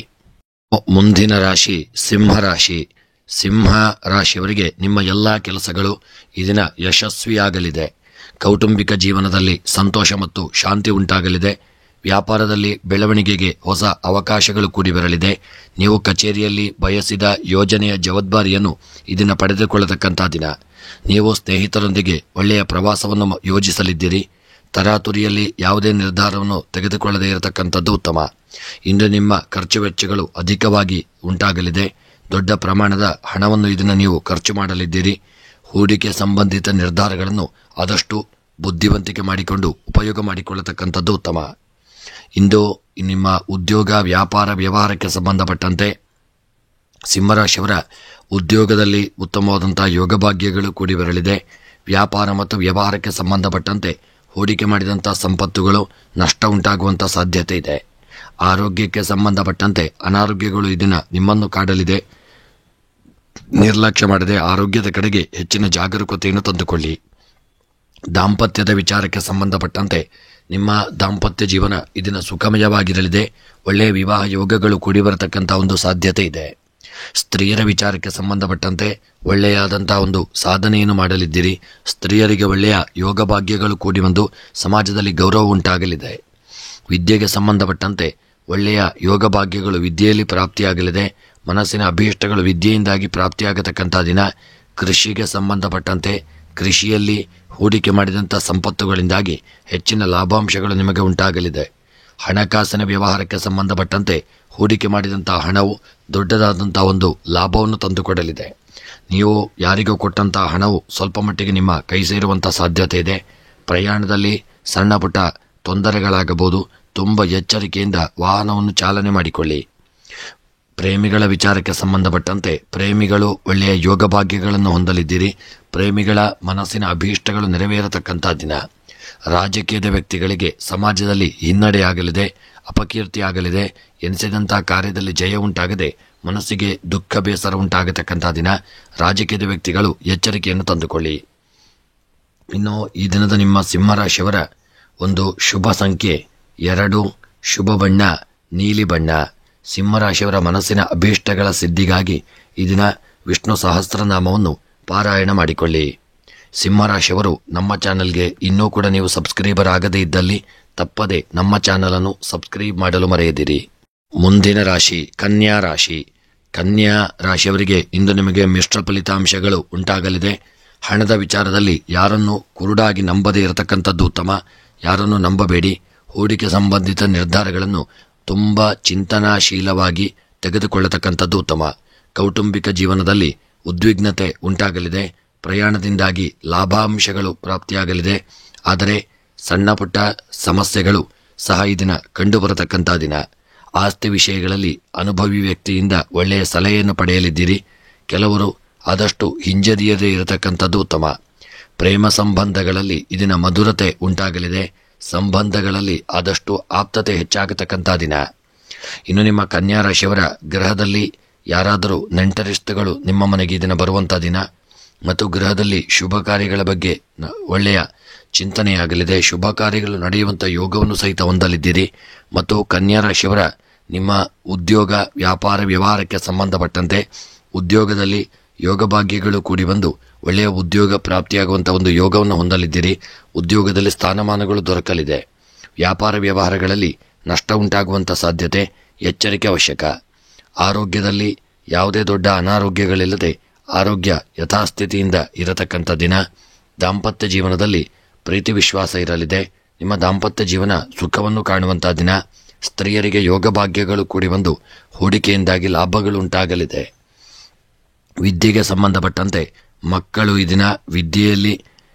ಮುಂದಿನ ರಾಶಿ ಸಿಂಹ ರಾಶಿ. ಸಿಂಹ ರಾಶಿಯವರಿಗೆ ನಿಮ್ಮ ಎಲ್ಲ ಕೆಲಸಗಳು ಈ ದಿನ ಯಶಸ್ವಿಯಾಗಲಿದೆ. ಕೌಟುಂಬಿಕ ಜೀವನದಲ್ಲಿ ಸಂತೋಷ ಮತ್ತು ಶಾಂತಿ ಉಂಟಾಗಲಿದೆ. ವ್ಯಾಪಾರದಲ್ಲಿ ಬೆಳವಣಿಗೆಗೆ ಹೊಸ ಅವಕಾಶಗಳು ಕೂಡಿ ಬರಲಿದೆ. ನೀವು ಕಚೇರಿಯಲ್ಲಿ ಬಯಸಿದ ಯೋಜನೆಯ ಜವಾಬ್ದಾರಿಯನ್ನು ಇದನ್ನು ಪಡೆದುಕೊಳ್ಳತಕ್ಕಂಥ ದಿನ. ನೀವು ಸ್ನೇಹಿತರೊಂದಿಗೆ ಒಳ್ಳೆಯ ಪ್ರವಾಸವನ್ನು ಯೋಜಿಸಲಿದ್ದೀರಿ. ತರಾತುರಿಯಲ್ಲಿ ಯಾವುದೇ ನಿರ್ಧಾರವನ್ನು ತೆಗೆದುಕೊಳ್ಳದೇ ಇರತಕ್ಕಂಥದ್ದು ಉತ್ತಮ. ಇಂದು ನಿಮ್ಮ ಖರ್ಚು ವೆಚ್ಚಗಳು ಅಧಿಕವಾಗಿ ಉಂಟಾಗಲಿದೆ. ದೊಡ್ಡ ಪ್ರಮಾಣದ ಹಣವನ್ನು ಇದನ್ನು ನೀವು ಖರ್ಚು ಮಾಡಲಿದ್ದೀರಿ. ಹೂಡಿಕೆ ಸಂಬಂಧಿತ ನಿರ್ಧಾರಗಳನ್ನು ಆದಷ್ಟು ಬುದ್ಧಿವಂತಿಕೆ ಮಾಡಿಕೊಂಡು ಉಪಯೋಗ ಮಾಡಿಕೊಳ್ಳತಕ್ಕಂಥದ್ದು ಉತ್ತಮ. ಇಂದು ನಿಮ್ಮ ಉದ್ಯೋಗ, ವ್ಯಾಪಾರ, ವ್ಯವಹಾರಕ್ಕೆ ಸಂಬಂಧಪಟ್ಟಂತೆ ಸಿಂಹರಾಶಿಯವರ ಉದ್ಯೋಗದಲ್ಲಿ ಉತ್ತಮವಾದಂಥ ಯೋಗ ಭಾಗ್ಯಗಳು ಕೂಡಿ ಬರಲಿದೆ. ವ್ಯಾಪಾರ ಮತ್ತು ವ್ಯವಹಾರಕ್ಕೆ ಸಂಬಂಧಪಟ್ಟಂತೆ ಹೂಡಿಕೆ ಮಾಡಿದಂಥ ಸಂಪತ್ತುಗಳು ನಷ್ಟ ಉಂಟಾಗುವಂಥ ಸಾಧ್ಯತೆ ಇದೆ. ಆರೋಗ್ಯಕ್ಕೆ ಸಂಬಂಧಪಟ್ಟಂತೆ ಅನಾರೋಗ್ಯಗಳು ಈ ದಿನ ನಿಮ್ಮನ್ನು ಕಾಡಲಿದೆ. ನಿರ್ಲಕ್ಷ್ಯ ಮಾಡದೆ ಆರೋಗ್ಯದ ಕಡೆಗೆ ಹೆಚ್ಚಿನ ಜಾಗರೂಕತೆಯನ್ನು ತಂದುಕೊಳ್ಳಿ. ದಾಂಪತ್ಯದ ವಿಚಾರಕ್ಕೆ ಸಂಬಂಧಪಟ್ಟಂತೆ ನಿಮ್ಮ ದಾಂಪತ್ಯ ಜೀವನ ಇದನ್ನು ಸುಖಮಯವಾಗಿರಲಿದೆ. ಒಳ್ಳೆಯ ವಿವಾಹ ಯೋಗಗಳು ಕೂಡಿ ಬರತಕ್ಕಂಥ ಒಂದು ಸಾಧ್ಯತೆ ಇದೆ. ಸ್ತ್ರೀಯರ ವಿಚಾರಕ್ಕೆ ಸಂಬಂಧಪಟ್ಟಂತೆ ಒಳ್ಳೆಯಾದಂಥ ಒಂದು ಸಾಧನೆಯನ್ನು ಮಾಡಲಿದ್ದೀರಿ. ಸ್ತ್ರೀಯರಿಗೆ ಒಳ್ಳೆಯ ಯೋಗ ಭಾಗ್ಯಗಳು ಕೂಡಿ ಬಂದು ಸಮಾಜದಲ್ಲಿ ಗೌರವ ಉಂಟಾಗಲಿದೆ. ವಿದ್ಯೆಗೆ ಸಂಬಂಧಪಟ್ಟಂತೆ ಒಳ್ಳೆಯ ಯೋಗ ಭಾಗ್ಯಗಳು ವಿದ್ಯೆಯಲ್ಲಿ ಪ್ರಾಪ್ತಿಯಾಗಲಿದೆ. ಮನಸ್ಸಿನ ಅಭೀಷ್ಟಗಳು ವಿದ್ಯೆಯಿಂದಾಗಿ ಪ್ರಾಪ್ತಿಯಾಗತಕ್ಕಂಥ ದಿನ. ಕೃಷಿಗೆ ಸಂಬಂಧಪಟ್ಟಂತೆ ಕೃಷಿಯಲ್ಲಿ ಹೂಡಿಕೆ ಮಾಡಿದಂಥ ಸಂಪತ್ತುಗಳಿಂದಾಗಿ ಹೆಚ್ಚಿನ ಲಾಭಾಂಶಗಳು ನಿಮಗೆ ಉಂಟಾಗಲಿದೆ. ಹಣಕಾಸಿನ ವ್ಯವಹಾರಕ್ಕೆ ಸಂಬಂಧಪಟ್ಟಂತೆ ಹೂಡಿಕೆ ಮಾಡಿದಂಥ ಹಣವು ದೊಡ್ಡದಾದಂಥ ಒಂದು ಲಾಭವನ್ನು ತಂದುಕೊಡಲಿದೆ. ನೀವು ಯಾರಿಗೂ ಕೊಟ್ಟಂಥ ಹಣವು ಸ್ವಲ್ಪ ಮಟ್ಟಿಗೆ ನಿಮ್ಮ ಕೈ ಸೇರುವಂಥ ಸಾಧ್ಯತೆ ಇದೆ. ಪ್ರಯಾಣದಲ್ಲಿ ಸಣ್ಣ ಪುಟ್ಟ ತೊಂದರೆಗಳಾಗಬಹುದು. ತುಂಬ ಎಚ್ಚರಿಕೆಯಿಂದ ವಾಹನವನ್ನು ಚಾಲನೆ ಮಾಡಿಕೊಳ್ಳಿ. ಪ್ರೇಮಿಗಳ ವಿಚಾರಕ್ಕೆ ಸಂಬಂಧಪಟ್ಟಂತೆ ಪ್ರೇಮಿಗಳು ಒಳ್ಳೆಯ ಯೋಗ ಭಾಗ್ಯಗಳನ್ನು ಹೊಂದಲಿದ್ದೀರಿ. ಪ್ರೇಮಿಗಳ ಮನಸ್ಸಿನ ಅಭೀಷ್ಟಗಳು ನೆರವೇರತಕ್ಕಂಥ ದಿನ. ರಾಜಕೀಯದ ವ್ಯಕ್ತಿಗಳಿಗೆ ಸಮಾಜದಲ್ಲಿ ಹಿನ್ನಡೆಯಾಗಲಿದೆ, ಅಪಕೀರ್ತಿಯಾಗಲಿದೆ. ಎನಿಸಿದಂಥ ಕಾರ್ಯದಲ್ಲಿ ಜಯ ಉಂಟಾಗದೆ ಮನಸ್ಸಿಗೆ ದುಃಖ ಬೇಸರ ಉಂಟಾಗತಕ್ಕಂಥ ದಿನ. ರಾಜಕೀಯದ ವ್ಯಕ್ತಿಗಳು ಎಚ್ಚರಿಕೆಯನ್ನು ತಂದುಕೊಳ್ಳಿ. ಇನ್ನು ಈ ದಿನದ ನಿಮ್ಮ ಸಿಂಹರಾಶಿಯವರ ಒಂದು ಶುಭ ಸಂಖ್ಯೆ 2, ಶುಭ ಬಣ್ಣ ನೀಲಿ ಬಣ್ಣ. ಸಿಂಹರಾಶಿಯವರ ಮನಸ್ಸಿನ ಅಭೀಷ್ಟಗಳ ಸಿದ್ಧಿಗಾಗಿ ಈ ದಿನ ವಿಷ್ಣು ಸಹಸ್ರನಾಮವನ್ನು ಪಾರಾಯಣ ಮಾಡಿಕೊಳ್ಳಿ. ಸಿಂಹರಾಶಿಯವರು ನಮ್ಮ ಚಾನಲ್ಗೆ ಇನ್ನೂ ಕೂಡ ನೀವು ಸಬ್ಸ್ಕ್ರೈಬರ್ ಆಗದೇ ಇದ್ದಲ್ಲಿ ತಪ್ಪದೆ ನಮ್ಮ ಚಾನಲನ್ನು ಸಬ್ಸ್ಕ್ರೈಬ್ ಮಾಡಲು ಮರೆಯದಿರಿ. ಮುಂದಿನ ರಾಶಿ ಕನ್ಯಾ ರಾಶಿ. ಕನ್ಯಾ ರಾಶಿಯವರಿಗೆ ಇಂದು ನಿಮಗೆ ಮಿಶ್ರ ಫಲಿತಾಂಶಗಳು ಉಂಟಾಗಲಿದೆ. ಹಣದ ವಿಚಾರದಲ್ಲಿ ಯಾರನ್ನು ಕುರುಡಾಗಿ ನಂಬದೇ ಇರತಕ್ಕಂಥದ್ದು ಉತ್ತಮ. ಯಾರನ್ನು ನಂಬಬೇಡಿ. ಹೂಡಿಕೆ ಸಂಬಂಧಿತ ನಿರ್ಧಾರಗಳನ್ನು ತುಂಬ ಚಿಂತನಾಶೀಲವಾಗಿ ತೆಗೆದುಕೊಳ್ಳತಕ್ಕಂಥದ್ದು ಉತ್ತಮ. ಕೌಟುಂಬಿಕ ಜೀವನದಲ್ಲಿ ಉದ್ವಿಗ್ನತೆ ಉಂಟಾಗಲಿದೆ. ಪ್ರಯಾಣದಿಂದಾಗಿ ಲಾಭಾಂಶಗಳು ಪ್ರಾಪ್ತಿಯಾಗಲಿದೆ. ಆದರೆ ಸಣ್ಣ ಪುಟ್ಟ ಸಮಸ್ಯೆಗಳು ಸಹ ಈ ದಿನ ಕಂಡುಬರತಕ್ಕಂಥ ದಿನ. ಆಸ್ತಿ ವಿಷಯಗಳಲ್ಲಿ ಅನುಭವಿ ವ್ಯಕ್ತಿಯಿಂದ ಒಳ್ಳೆಯ ಸಲಹೆಯನ್ನು ಪಡೆಯಲಿದ್ದೀರಿ. ಕೆಲವರು ಆದಷ್ಟು ಹಿಂಜರಿಯದೇ ಇರತಕ್ಕಂಥದ್ದು ಉತ್ತಮ. ಪ್ರೇಮ ಸಂಬಂಧಗಳಲ್ಲಿ ಇದನ್ನ ಮಧುರತೆ ಉಂಟಾಗಲಿದೆ. ಸಂಬಂಧಗಳಲ್ಲಿ ಆದಷ್ಟು ಆಪ್ತತೆ ಹೆಚ್ಚಾಗತಕ್ಕಂಥ ದಿನ. ಇನ್ನು ನಿಮ್ಮ ಕನ್ಯಾ ರಾಶಿಯವರ ಗೃಹದಲ್ಲಿ ಯಾರಾದರೂ ನೆಂಟರಿಷ್ಟಗಳು ನಿಮ್ಮ ಮನೆಗೆ ಇದನ್ನು ಬರುವಂಥ ದಿನ ಮತ್ತು ಗೃಹದಲ್ಲಿ ಶುಭ ಕಾರ್ಯಗಳ ಬಗ್ಗೆ ಒಳ್ಳೆಯ ಚಿಂತನೆಯಾಗಲಿದೆ. ಶುಭ ಕಾರ್ಯಗಳು ನಡೆಯುವಂಥ ಯೋಗವನ್ನು ಸಹಿತ ಹೊಂದಲಿದ್ದೀರಿ. ಮತ್ತು ಕನ್ಯಾ ರಾಶಿಯವರ ನಿಮ್ಮ ಉದ್ಯೋಗ ವ್ಯಾಪಾರ ವ್ಯವಹಾರಕ್ಕೆ ಸಂಬಂಧಪಟ್ಟಂತೆ ಉದ್ಯೋಗದಲ್ಲಿ ಯೋಗ ಭಾಗ್ಯಗಳು ಕೂಡಿ ಬಂದು ಒಳ್ಳೆಯ ಉದ್ಯೋಗ ಪ್ರಾಪ್ತಿಯಾಗುವಂಥ ಒಂದು ಯೋಗವನ್ನು ಹೊಂದಲಿದ್ದೀರಿ. ಉದ್ಯೋಗದಲ್ಲಿ ಸ್ಥಾನಮಾನಗಳು ದೊರಕಲಿದೆ. ವ್ಯಾಪಾರ ವ್ಯವಹಾರಗಳಲ್ಲಿ ನಷ್ಟ ಉಂಟಾಗುವಂಥ ಸಾಧ್ಯತೆ. ಎಚ್ಚರಿಕೆ ಅವಶ್ಯಕ. ಆರೋಗ್ಯದಲ್ಲಿ ಯಾವುದೇ ದೊಡ್ಡ ಅನಾರೋಗ್ಯಗಳಿಲ್ಲದೆ ಆರೋಗ್ಯ ಯಥಾಸ್ಥಿತಿಯಿಂದ ಇರತಕ್ಕಂಥ ದಿನ. ದಾಂಪತ್ಯ ಜೀವನದಲ್ಲಿ ಪ್ರೀತಿ ವಿಶ್ವಾಸ ಇರಲಿದೆ. ನಿಮ್ಮ ದಾಂಪತ್ಯ ಜೀವನ ಸುಖವನ್ನು ಕಾಣುವಂಥ ದಿನ. ಸ್ತ್ರೀಯರಿಗೆ ಯೋಗ ಭಾಗ್ಯಗಳು ಕೂಡಿ ಬಂದು ಹೂಡಿಕೆಯಿಂದಾಗಿ ಲಾಭಗಳು ಉಂಟಾಗಲಿದೆ. ವಿದ್ಯೆಗೆ ಸಂಬಂಧಪಟ್ಟಂತೆ ಮಕ್ಕಳು ಈ ದಿನ ವಿದ್ಯೆಯಲ್ಲಿ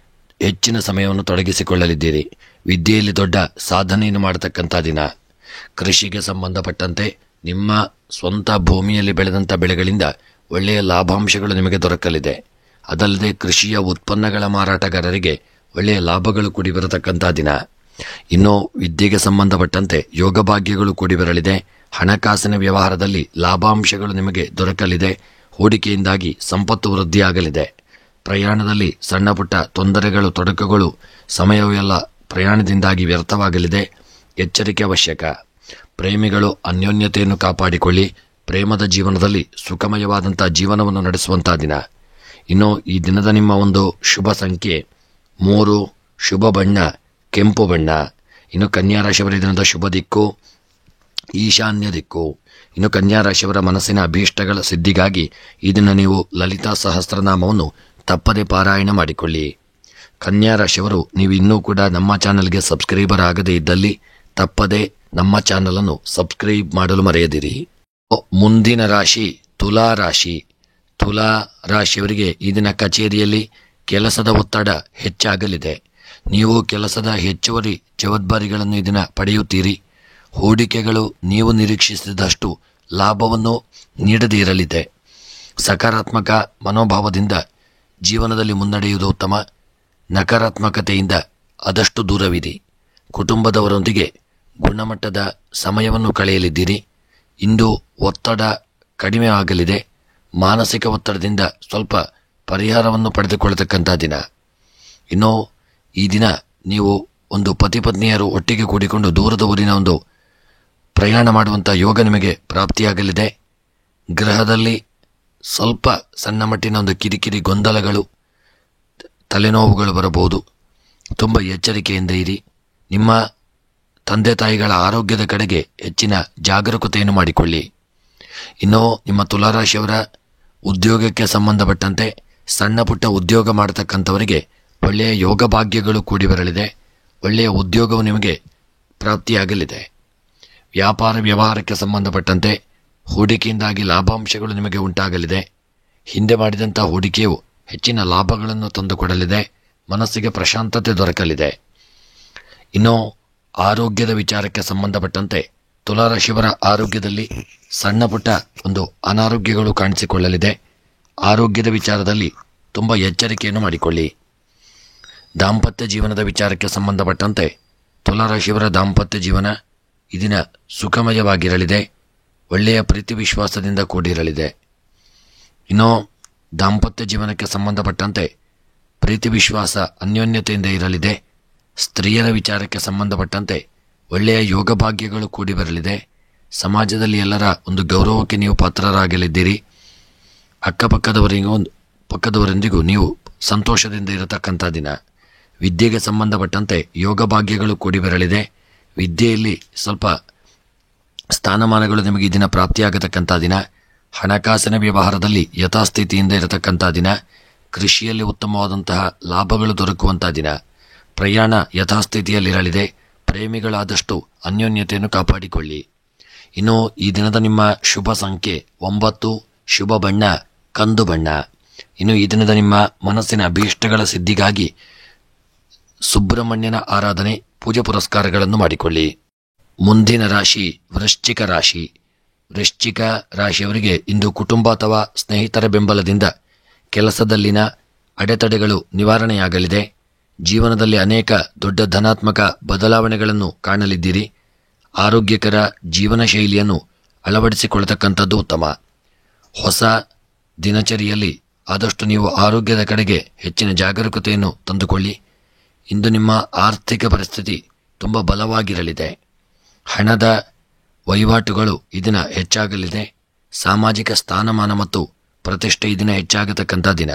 ಹೆಚ್ಚಿನ ಸಮಯವನ್ನು ತೊಡಗಿಸಿಕೊಳ್ಳಲಿದ್ದೀರಿ. ವಿದ್ಯೆಯಲ್ಲಿ ದೊಡ್ಡ ಸಾಧನೆಯನ್ನು ಮಾಡತಕ್ಕಂಥ ದಿನ. ಕೃಷಿಗೆ ಸಂಬಂಧಪಟ್ಟಂತೆ ನಿಮ್ಮ ಸ್ವಂತ ಭೂಮಿಯಲ್ಲಿ ಬೆಳೆದಂಥ ಬೆಳೆಗಳಿಂದ ಒಳ್ಳೆಯ ಲಾಭಾಂಶಗಳು ನಿಮಗೆ ದೊರಕಲಿದೆ. ಅದಲ್ಲದೆ ಕೃಷಿಯ ಉತ್ಪನ್ನಗಳ ಮಾರಾಟಗಾರರಿಗೆ ಒಳ್ಳೆಯ ಲಾಭಗಳು ಕೂಡಿ ಬರತಕ್ಕಂಥ ದಿನ. ಇನ್ನು ವಿದ್ಯೆಗೆ ಸಂಬಂಧಪಟ್ಟಂತೆ ಯೋಗ ಭಾಗ್ಯಗಳು ಕೂಡಿ ಬರಲಿದೆ. ಹಣಕಾಸಿನ ವ್ಯವಹಾರದಲ್ಲಿ ಲಾಭಾಂಶಗಳು ನಿಮಗೆ ದೊರಕಲಿದೆ. ಹೂಡಿಕೆಯಿಂದಾಗಿ ಸಂಪತ್ತು ವೃದ್ಧಿಯಾಗಲಿದೆ. ಪ್ರಯಾಣದಲ್ಲಿ ಸಣ್ಣ ಪುಟ್ಟ ತೊಂದರೆಗಳು ತೊಡಕುಗಳು ಸಮಯವೆಲ್ಲ ಪ್ರಯಾಣದಿಂದಾಗಿ ವ್ಯರ್ಥವಾಗಲಿದೆ. ಎಚ್ಚರಿಕೆ ಅವಶ್ಯಕ. ಪ್ರೇಮಿಗಳು ಅನ್ಯೋನ್ಯತೆಯನ್ನು ಕಾಪಾಡಿಕೊಳ್ಳಿ. ಪ್ರೇಮದ ಜೀವನದಲ್ಲಿ ಸುಖಮಯವಾದಂಥ ಜೀವನವನ್ನು ನಡೆಸುವಂಥ ದಿನ. ಇನ್ನು ಈ ದಿನದ ನಿಮ್ಮ ಒಂದು ಶುಭ ಸಂಖ್ಯೆ 3, ಶುಭ ಬಣ್ಣ ಕೆಂಪು ಬಣ್ಣ. ಇನ್ನು ಕನ್ಯಾ ರಾಶಿಯವರ ದಿನದ ಶುಭ ದಿಕ್ಕು ಈಶಾನ್ಯ ದಿಕ್ಕು. ಇನ್ನು ಕನ್ಯಾ ರಾಶಿಯವರ ಮನಸ್ಸಿನ ಅಭೀಷ್ಟಗಳ ಸಿದ್ಧಿಗಾಗಿ ಈ ದಿನ ನೀವು ಲಲಿತಾ ಸಹಸ್ರನಾಮವನ್ನು ತಪ್ಪದೆ ಪಾರಾಯಣ ಮಾಡಿಕೊಳ್ಳಿ. ಕನ್ಯಾ ರಾಶಿಯವರು ನೀವು ಇನ್ನೂ ಕೂಡ ನಮ್ಮ ಚಾನಲ್ಗೆ ಸಬ್ಸ್ಕ್ರೈಬರ್ ಆಗದೇ ಇದ್ದಲ್ಲಿ ತಪ್ಪದೆ ನಮ್ಮ ಚಾನಲನ್ನು ಸಬ್ಸ್ಕ್ರೈಬ್ ಮಾಡಲು ಮರೆಯದಿರಿ. ಮುಂದಿನ ರಾಶಿ ತುಲಾ ರಾಶಿ. ತುಲಾ ರಾಶಿಯವರಿಗೆ ಈ ದಿನ ಕಚೇರಿಯಲ್ಲಿ ಕೆಲಸದ ಒತ್ತಡ ಹೆಚ್ಚಾಗಲಿದೆ. ನೀವು ಕೆಲಸದ ಹೆಚ್ಚುವರಿ ಜವಾಬ್ದಾರಿಗಳನ್ನು ಈ ದಿನ ಪಡೆಯುತ್ತೀರಿ. ಹೂಡಿಕೆಗಳು ನೀವು ನಿರೀಕ್ಷಿಸಿದಷ್ಟು ಲಾಭವನ್ನು ನೀಡದೇ ಇರಲಿದೆ. ಸಕಾರಾತ್ಮಕ ಮನೋಭಾವದಿಂದ ಜೀವನದಲ್ಲಿ ಮುನ್ನಡೆಯುವುದು ಉತ್ತಮ. ನಕಾರಾತ್ಮಕತೆಯಿಂದ ಆದಷ್ಟು ದೂರವಿರಿ. ಕುಟುಂಬದವರೊಂದಿಗೆ ಗುಣಮಟ್ಟದ ಸಮಯವನ್ನು ಕಳೆಯಲಿದ್ದೀರಿ. ಇಂದು ಒತ್ತಡ ಕಡಿಮೆ ಆಗಲಿದೆ. ಮಾನಸಿಕ ಒತ್ತಡದಿಂದ ಸ್ವಲ್ಪ ಪರಿಹಾರವನ್ನು ಪಡೆದುಕೊಳ್ಳತಕ್ಕಂಥ ದಿನ. ಇನ್ನು ಈ ದಿನ ನೀವು ಒಂದು ಪತಿ ಪತ್ನಿಯರು ಒಟ್ಟಿಗೆ ಕೂಡಿಕೊಂಡು ದೂರದ ಊರಿನ ಒಂದು ಪ್ರಯಾಣ ಮಾಡುವಂಥ ಯೋಗ ನಿಮಗೆ ಪ್ರಾಪ್ತಿಯಾಗಲಿದೆ. ಗೃಹದಲ್ಲಿ ಸ್ವಲ್ಪ ಸಣ್ಣ ಮಟ್ಟಿನ ಒಂದು ಕಿರಿಕಿರಿ ಗೊಂದಲಗಳು, ತಲೆನೋವುಗಳು ಬರಬಹುದು. ತುಂಬ ಎಚ್ಚರಿಕೆಯಿಂದ ಇರಿ. ನಿಮ್ಮ ತಂದೆ ತಾಯಿಗಳ ಆರೋಗ್ಯದ ಕಡೆಗೆ ಹೆಚ್ಚಿನ ಜಾಗರೂಕತೆಯನ್ನು ಮಾಡಿಕೊಳ್ಳಿ. ಇನ್ನು ನಿಮ್ಮ ತುಲಾರಾಶಿಯವರ ಉದ್ಯೋಗಕ್ಕೆ ಸಂಬಂಧಪಟ್ಟಂತೆ ಸಣ್ಣ ಪುಟ್ಟ ಉದ್ಯೋಗ ಮಾಡತಕ್ಕಂಥವರಿಗೆ ಒಳ್ಳೆಯ ಯೋಗ ಭಾಗ್ಯಗಳು ಕೂಡಿ ಬರಲಿದೆ. ಒಳ್ಳೆಯ ಉದ್ಯೋಗವು ನಿಮಗೆ ಪ್ರಾಪ್ತಿಯಾಗಲಿದೆ. ವ್ಯಾಪಾರ ವ್ಯವಹಾರಕ್ಕೆ ಸಂಬಂಧಪಟ್ಟಂತೆ ಹೂಡಿಕೆಯಿಂದಾಗಿ ಲಾಭಾಂಶಗಳು ನಿಮಗೆ ಉಂಟಾಗಲಿದೆ. ಹಿಂದೆ ಮಾಡಿದಂಥ ಹೂಡಿಕೆಯು ಹೆಚ್ಚಿನ ಲಾಭಗಳನ್ನು ತಂದುಕೊಡಲಿದೆ. ಮನಸ್ಸಿಗೆ ಪ್ರಶಾಂತತೆ ದೊರಕಲಿದೆ. ಇನ್ನು ಆರೋಗ್ಯದ ವಿಚಾರಕ್ಕೆ ಸಂಬಂಧಪಟ್ಟಂತೆ ತುಲಾರಾಶಿಯವರ ಆರೋಗ್ಯದಲ್ಲಿ ಸಣ್ಣ ಪುಟ್ಟ ಒಂದು ಅನಾರೋಗ್ಯಗಳು ಕಾಣಿಸಿಕೊಳ್ಳಲಿದೆ. ಆರೋಗ್ಯದ ವಿಚಾರದಲ್ಲಿ ತುಂಬ ಎಚ್ಚರಿಕೆಯನ್ನು ಮಾಡಿಕೊಳ್ಳಿ. ದಾಂಪತ್ಯ ಜೀವನದ ವಿಚಾರಕ್ಕೆ ಸಂಬಂಧಪಟ್ಟಂತೆ ತುಲಾರಾಶಿಯವರ ದಾಂಪತ್ಯ ಜೀವನ ಈ ದಿನ ಸುಖಮಯವಾಗಿರಲಿದೆ. ಒಳ್ಳೆಯ ಪ್ರೀತಿ ವಿಶ್ವಾಸದಿಂದ ಕೂಡಿರಲಿದೆ. ಇನ್ನು ದಾಂಪತ್ಯ ಜೀವನಕ್ಕೆ ಸಂಬಂಧಪಟ್ಟಂತೆ ಪ್ರೀತಿ ವಿಶ್ವಾಸ ಅನ್ಯೋನ್ಯತೆಯಿಂದ ಇರಲಿದೆ. ಸ್ತ್ರೀಯರ ವಿಚಾರಕ್ಕೆ ಸಂಬಂಧಪಟ್ಟಂತೆ ಒಳ್ಳೆಯ ಯೋಗ ಭಾಗ್ಯಗಳು ಕೂಡಿ ಬರಲಿದೆ. ಸಮಾಜದಲ್ಲಿ ಎಲ್ಲರ ಒಂದು ಗೌರವಕ್ಕೆ ನೀವು ಪಾತ್ರರಾಗಲಿದ್ದೀರಿ. ಪಕ್ಕದವರೊಂದಿಗೂ ನೀವು ಸಂತೋಷದಿಂದ ಇರತಕ್ಕಂಥ ದಿನ. ವಿದ್ಯೆಗೆ ಸಂಬಂಧಪಟ್ಟಂತೆ ಯೋಗ ಭಾಗ್ಯಗಳು ಕೂಡಿ ಬರಲಿದೆ. ವಿದ್ಯೆಯಲ್ಲಿ ಸ್ವಲ್ಪ ಸ್ಥಾನಮಾನಗಳು ನಿಮಗೆ ಈ ದಿನ ಪ್ರಾಪ್ತಿಯಾಗತಕ್ಕಂಥ ದಿನ. ಹಣಕಾಸಿನ ವ್ಯವಹಾರದಲ್ಲಿ ಯಥಾಸ್ಥಿತಿಯಿಂದ ಇರತಕ್ಕಂಥ ದಿನ. ಕೃಷಿಯಲ್ಲಿ ಉತ್ತಮವಾದಂತಹ ಲಾಭಗಳು ದೊರಕುವಂಥ ದಿನ. ಪ್ರಯಾಣ ಯಥಾಸ್ಥಿತಿಯಲ್ಲಿರಲಿದೆ. ಪ್ರೇಮಿಗಳಾದಷ್ಟು ಅನ್ಯೋನ್ಯತೆಯನ್ನು ಕಾಪಾಡಿಕೊಳ್ಳಿ. ಇನ್ನು ಈ ದಿನದ ನಿಮ್ಮ ಶುಭ ಸಂಖ್ಯೆ 9, ಶುಭ ಬಣ್ಣ ಕಂದು ಬಣ್ಣ. ಇನ್ನು ಈ ದಿನದ ನಿಮ್ಮ ಮನಸ್ಸಿನ ಅಭೀಷ್ಟಗಳ ಸಿದ್ಧಿಗಾಗಿ ಸುಬ್ರಹ್ಮಣ್ಯನ ಆರಾಧನೆ, ಪೂಜೆ ಪುರಸ್ಕಾರಗಳನ್ನು ಮಾಡಿಕೊಳ್ಳಿ. ಮುಂದಿನ ರಾಶಿ ವೃಶ್ಚಿಕ ರಾಶಿ. ವೃಶ್ಚಿಕ ರಾಶಿಯವರಿಗೆ ಇಂದು ಕುಟುಂಬ ಅಥವಾ ಸ್ನೇಹಿತರ ಬೆಂಬಲದಿಂದ ಕೆಲಸದಲ್ಲಿನ ಅಡೆತಡೆಗಳು ನಿವಾರಣೆಯಾಗಲಿದೆ. ಜೀವನದಲ್ಲಿ ಅನೇಕ ದೊಡ್ಡ ಧನಾತ್ಮಕ ಬದಲಾವಣೆಗಳನ್ನು ಕಾಣಲಿದ್ದೀರಿ. ಆರೋಗ್ಯಕರ ಜೀವನ ಶೈಲಿಯನ್ನು ಅಳವಡಿಸಿಕೊಳ್ಳತಕ್ಕಂಥದ್ದು ಉತ್ತಮ. ಹೊಸ ದಿನಚರಿಯಲ್ಲಿ ಆದಷ್ಟು ನೀವು ಆರೋಗ್ಯದ ಕಡೆಗೆ ಹೆಚ್ಚಿನ ಜಾಗರೂಕತೆಯನ್ನು ತಂದುಕೊಳ್ಳಿ. ಇಂದು ನಿಮ್ಮ ಆರ್ಥಿಕ ಪರಿಸ್ಥಿತಿ ತುಂಬ ಬಲವಾಗಿರಲಿದೆ. ಹಣದ ವಹಿವಾಟುಗಳು ಈ ದಿನ ಹೆಚ್ಚಾಗಲಿದೆ. ಸಾಮಾಜಿಕ ಸ್ಥಾನಮಾನ ಮತ್ತು ಪ್ರತಿಷ್ಠೆ ಈ ದಿನ ಹೆಚ್ಚಾಗತಕ್ಕಂಥ ದಿನ.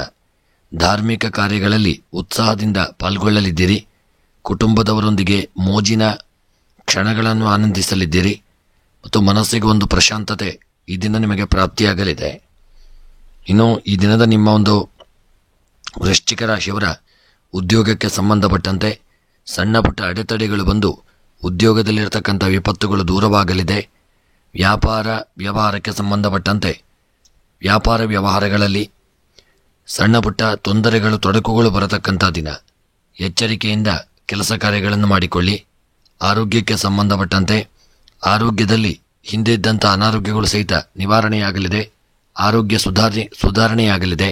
ಧಾರ್ಮಿಕ ಕಾರ್ಯಗಳಲ್ಲಿ ಉತ್ಸಾಹದಿಂದ ಪಾಲ್ಗೊಳ್ಳಲಿದ್ದೀರಿ. ಕುಟುಂಬದವರೊಂದಿಗೆ ಮೋಜಿನ ಕ್ಷಣಗಳನ್ನು ಆನಂದಿಸಲಿದ್ದೀರಿ ಮತ್ತು ಮನಸ್ಸಿಗೆ ಒಂದು ಪ್ರಶಾಂತತೆ ಈ ದಿನ ನಿಮಗೆ ಪ್ರಾಪ್ತಿಯಾಗಲಿದೆ. ಇನ್ನು ಈ ದಿನದ ನಿಮ್ಮ ಒಂದು ವೃಶ್ಚಿಕ ರಾಶಿಯವರ ಉದ್ಯೋಗಕ್ಕೆ ಸಂಬಂಧಪಟ್ಟಂತೆ ಸಣ್ಣ ಪುಟ್ಟ ಅಡೆತಡೆಗಳು ಬಂದು ಉದ್ಯೋಗದಲ್ಲಿರತಕ್ಕಂಥ ವಿಪತ್ತುಗಳು ದೂರವಾಗಲಿದೆ. ವ್ಯಾಪಾರ ವ್ಯವಹಾರಕ್ಕೆ ಸಂಬಂಧಪಟ್ಟಂತೆ ವ್ಯಾಪಾರ ವ್ಯವಹಾರಗಳಲ್ಲಿ ಸಣ್ಣ ಪುಟ್ಟ ತೊಂದರೆಗಳು ತೊಡಕುಗಳು ಬರತಕ್ಕಂಥ ದಿನ. ಎಚ್ಚರಿಕೆಯಿಂದ ಕೆಲಸ ಕಾರ್ಯಗಳನ್ನು ಮಾಡಿಕೊಳ್ಳಿ. ಆರೋಗ್ಯಕ್ಕೆ ಸಂಬಂಧಪಟ್ಟಂತೆ ಆರೋಗ್ಯದಲ್ಲಿ ಹಿಂದೆ ಇದ್ದಂಥ ಅನಾರೋಗ್ಯಗಳು ಸಹಿತ ನಿವಾರಣೆಯಾಗಲಿದೆ. ಆರೋಗ್ಯ ಸುಧಾರಣೆಯಾಗಲಿದೆ.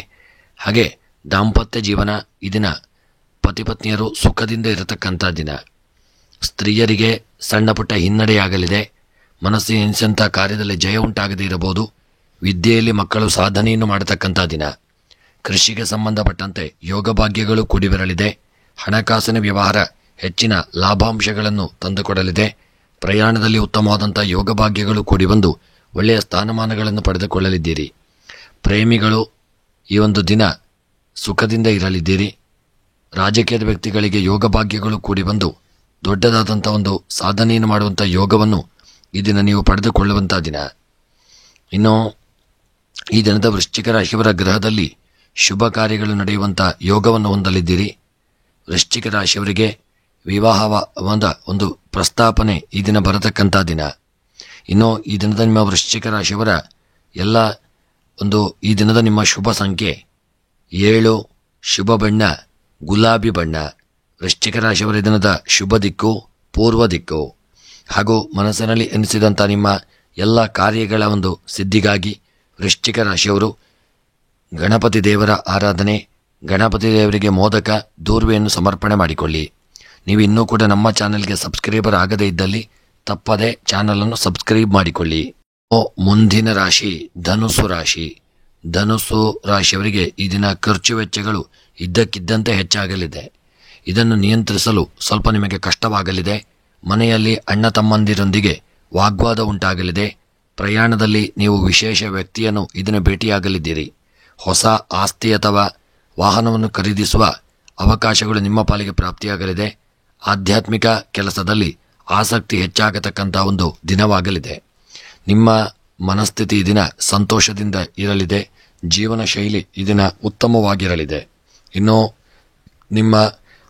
ಹಾಗೆ ದಾಂಪತ್ಯ ಜೀವನ ಈ ದಿನ ಪತಿ ಪತ್ನಿಯರು ಸುಖದಿಂದ ಇರತಕ್ಕಂಥ ದಿನ. ಸ್ತ್ರೀಯರಿಗೆ ಸಣ್ಣ ಪುಟ್ಟ ಹಿನ್ನಡೆಯಾಗಲಿದೆ. ಮನಸ್ಸಿನಿಂದ ಕಾರ್ಯದಲ್ಲಿ ಜಯ ಉಂಟಾಗದೇ ಇರಬಹುದು. ವಿದ್ಯೆಯಲ್ಲಿ ಮಕ್ಕಳು ಸಾಧನೆಯನ್ನು ಮಾಡತಕ್ಕಂಥ ದಿನ. ಕೃಷಿಗೆ ಸಂಬಂಧಪಟ್ಟಂತೆ ಯೋಗ ಭಾಗ್ಯಗಳು ಕೂಡಿ ಬರಲಿದೆ. ಹಣಕಾಸಿನ ವ್ಯವಹಾರ ಹೆಚ್ಚಿನ ಲಾಭಾಂಶಗಳನ್ನು ತಂದುಕೊಡಲಿದೆ. ಪ್ರಯಾಣದಲ್ಲಿ ಉತ್ತಮವಾದಂಥ ಯೋಗ ಭಾಗ್ಯಗಳು ಕೂಡಿ ಬಂದು ಒಳ್ಳೆಯ ಸ್ಥಾನಮಾನಗಳನ್ನು ಪಡೆದುಕೊಳ್ಳಲಿದ್ದೀರಿ. ಪ್ರೇಮಿಗಳು ಈ ಒಂದು ದಿನ ಸುಖದಿಂದ ಇರಲಿದ್ದೀರಿ. ರಾಜಕೀಯದ ವ್ಯಕ್ತಿಗಳಿಗೆ ಯೋಗ ಭಾಗ್ಯಗಳು ಕೂಡಿ ಬಂದು ದೊಡ್ಡದಾದಂಥ ಒಂದು ಸಾಧನೆಯನ್ನು ಮಾಡುವಂಥ ಯೋಗವನ್ನು ಈ ದಿನ ನೀವು ಪಡೆದುಕೊಳ್ಳುವಂಥ ದಿನ. ಇನ್ನು ಈ ದಿನದ ವೃಶ್ಚಿಕ ರಾಶಿಯವರ ಗ್ರಹದಲ್ಲಿ ಶುಭ ಕಾರ್ಯಗಳು ನಡೆಯುವಂಥ ಯೋಗವನ್ನು ಹೊಂದಲಿದ್ದೀರಿ. ವೃಶ್ಚಿಕ ರಾಶಿಯವರಿಗೆ ವಿವಾಹವಾದ ಒಂದು ಪ್ರಸ್ತಾಪನೆ ಈ ದಿನ ಬರತಕ್ಕಂಥ ದಿನ. ಇನ್ನು ಈ ದಿನದ ನಿಮ್ಮ ವೃಶ್ಚಿಕ ರಾಶಿಯವರ ಎಲ್ಲ ಒಂದು ಈ ದಿನದ ನಿಮ್ಮ ಶುಭ ಸಂಖ್ಯೆ 7, ಶುಭ ಬಣ್ಣ ಗುಲಾಬಿ ಬಣ್ಣ. ವೃಶ್ಚಿಕ ರಾಶಿಯವರ ದಿನದ ಶುಭ ದಿಕ್ಕು ಪೂರ್ವ ದಿಕ್ಕು. ಹಾಗೂ ಮನಸ್ಸಿನಲ್ಲಿ ಎನಿಸಿದಂಥ ನಿಮ್ಮ ಎಲ್ಲ ಕಾರ್ಯಗಳ ಒಂದು ಸಿದ್ಧಿಗಾಗಿ ವೃಶ್ಚಿಕ ರಾಶಿಯವರು ಗಣಪತಿ ದೇವರ ಆರಾಧನೆ, ಗಣಪತಿ ದೇವರಿಗೆ ಮೋದಕ ದೂರ್ವೆಯನ್ನು ಸಮರ್ಪಣೆ ಮಾಡಿಕೊಳ್ಳಿ. ನೀವು ಇನ್ನೂ ಕೂಡ ನಮ್ಮ ಚಾನೆಲ್ಗೆ ಸಬ್ಸ್ಕ್ರೈಬರ್ ಆಗದೇ ಇದ್ದಲ್ಲಿ ತಪ್ಪದೆ ಚಾನಲನ್ನು ಸಬ್ಸ್ಕ್ರೈಬ್ ಮಾಡಿಕೊಳ್ಳಿ. ಮುಂದಿನ ರಾಶಿ ಧನುಸ್ಸು ರಾಶಿ. ಧನುಸ್ಸು ರಾಶಿಯವರಿಗೆ ಈ ದಿನ ಖರ್ಚು ವೆಚ್ಚಗಳು ಇದ್ದಕ್ಕಿದ್ದಂತೆ ಹೆಚ್ಚಾಗಲಿದೆ. ಇದನ್ನು ನಿಯಂತ್ರಿಸಲು ಸ್ವಲ್ಪ ನಿಮಗೆ ಕಷ್ಟವಾಗಲಿದೆ. ಮನೆಯಲ್ಲಿ ಅಣ್ಣ ತಮ್ಮಂದಿರೊಂದಿಗೆ ವಾಗ್ವಾದ ಉಂಟಾಗಲಿದೆ. ಪ್ರಯಾಣದಲ್ಲಿ ನೀವು ವಿಶೇಷ ವ್ಯಕ್ತಿಯನ್ನು ಇದನ್ನು ಭೇಟಿಯಾಗಲಿದ್ದೀರಿ. ಹೊಸ ಆಸ್ತಿ ಅಥವಾ ವಾಹನವನ್ನು ಖರೀದಿಸುವ ಅವಕಾಶಗಳು ನಿಮ್ಮ ಪಾಲಿಗೆ ಪ್ರಾಪ್ತಿಯಾಗಲಿದೆ. ಆಧ್ಯಾತ್ಮಿಕ ಕೆಲಸದಲ್ಲಿ ಆಸಕ್ತಿ ಹೆಚ್ಚಾಗತಕ್ಕಂಥ ಒಂದು ದಿನವಾಗಲಿದೆ. ನಿಮ್ಮ ಮನಸ್ಥಿತಿ ಈ ದಿನ ಸಂತೋಷದಿಂದ ಇರಲಿದೆ. ಜೀವನ ಶೈಲಿ ಈ ದಿನ ಉತ್ತಮವಾಗಿರಲಿದೆ. ಇನ್ನು ನಿಮ್ಮ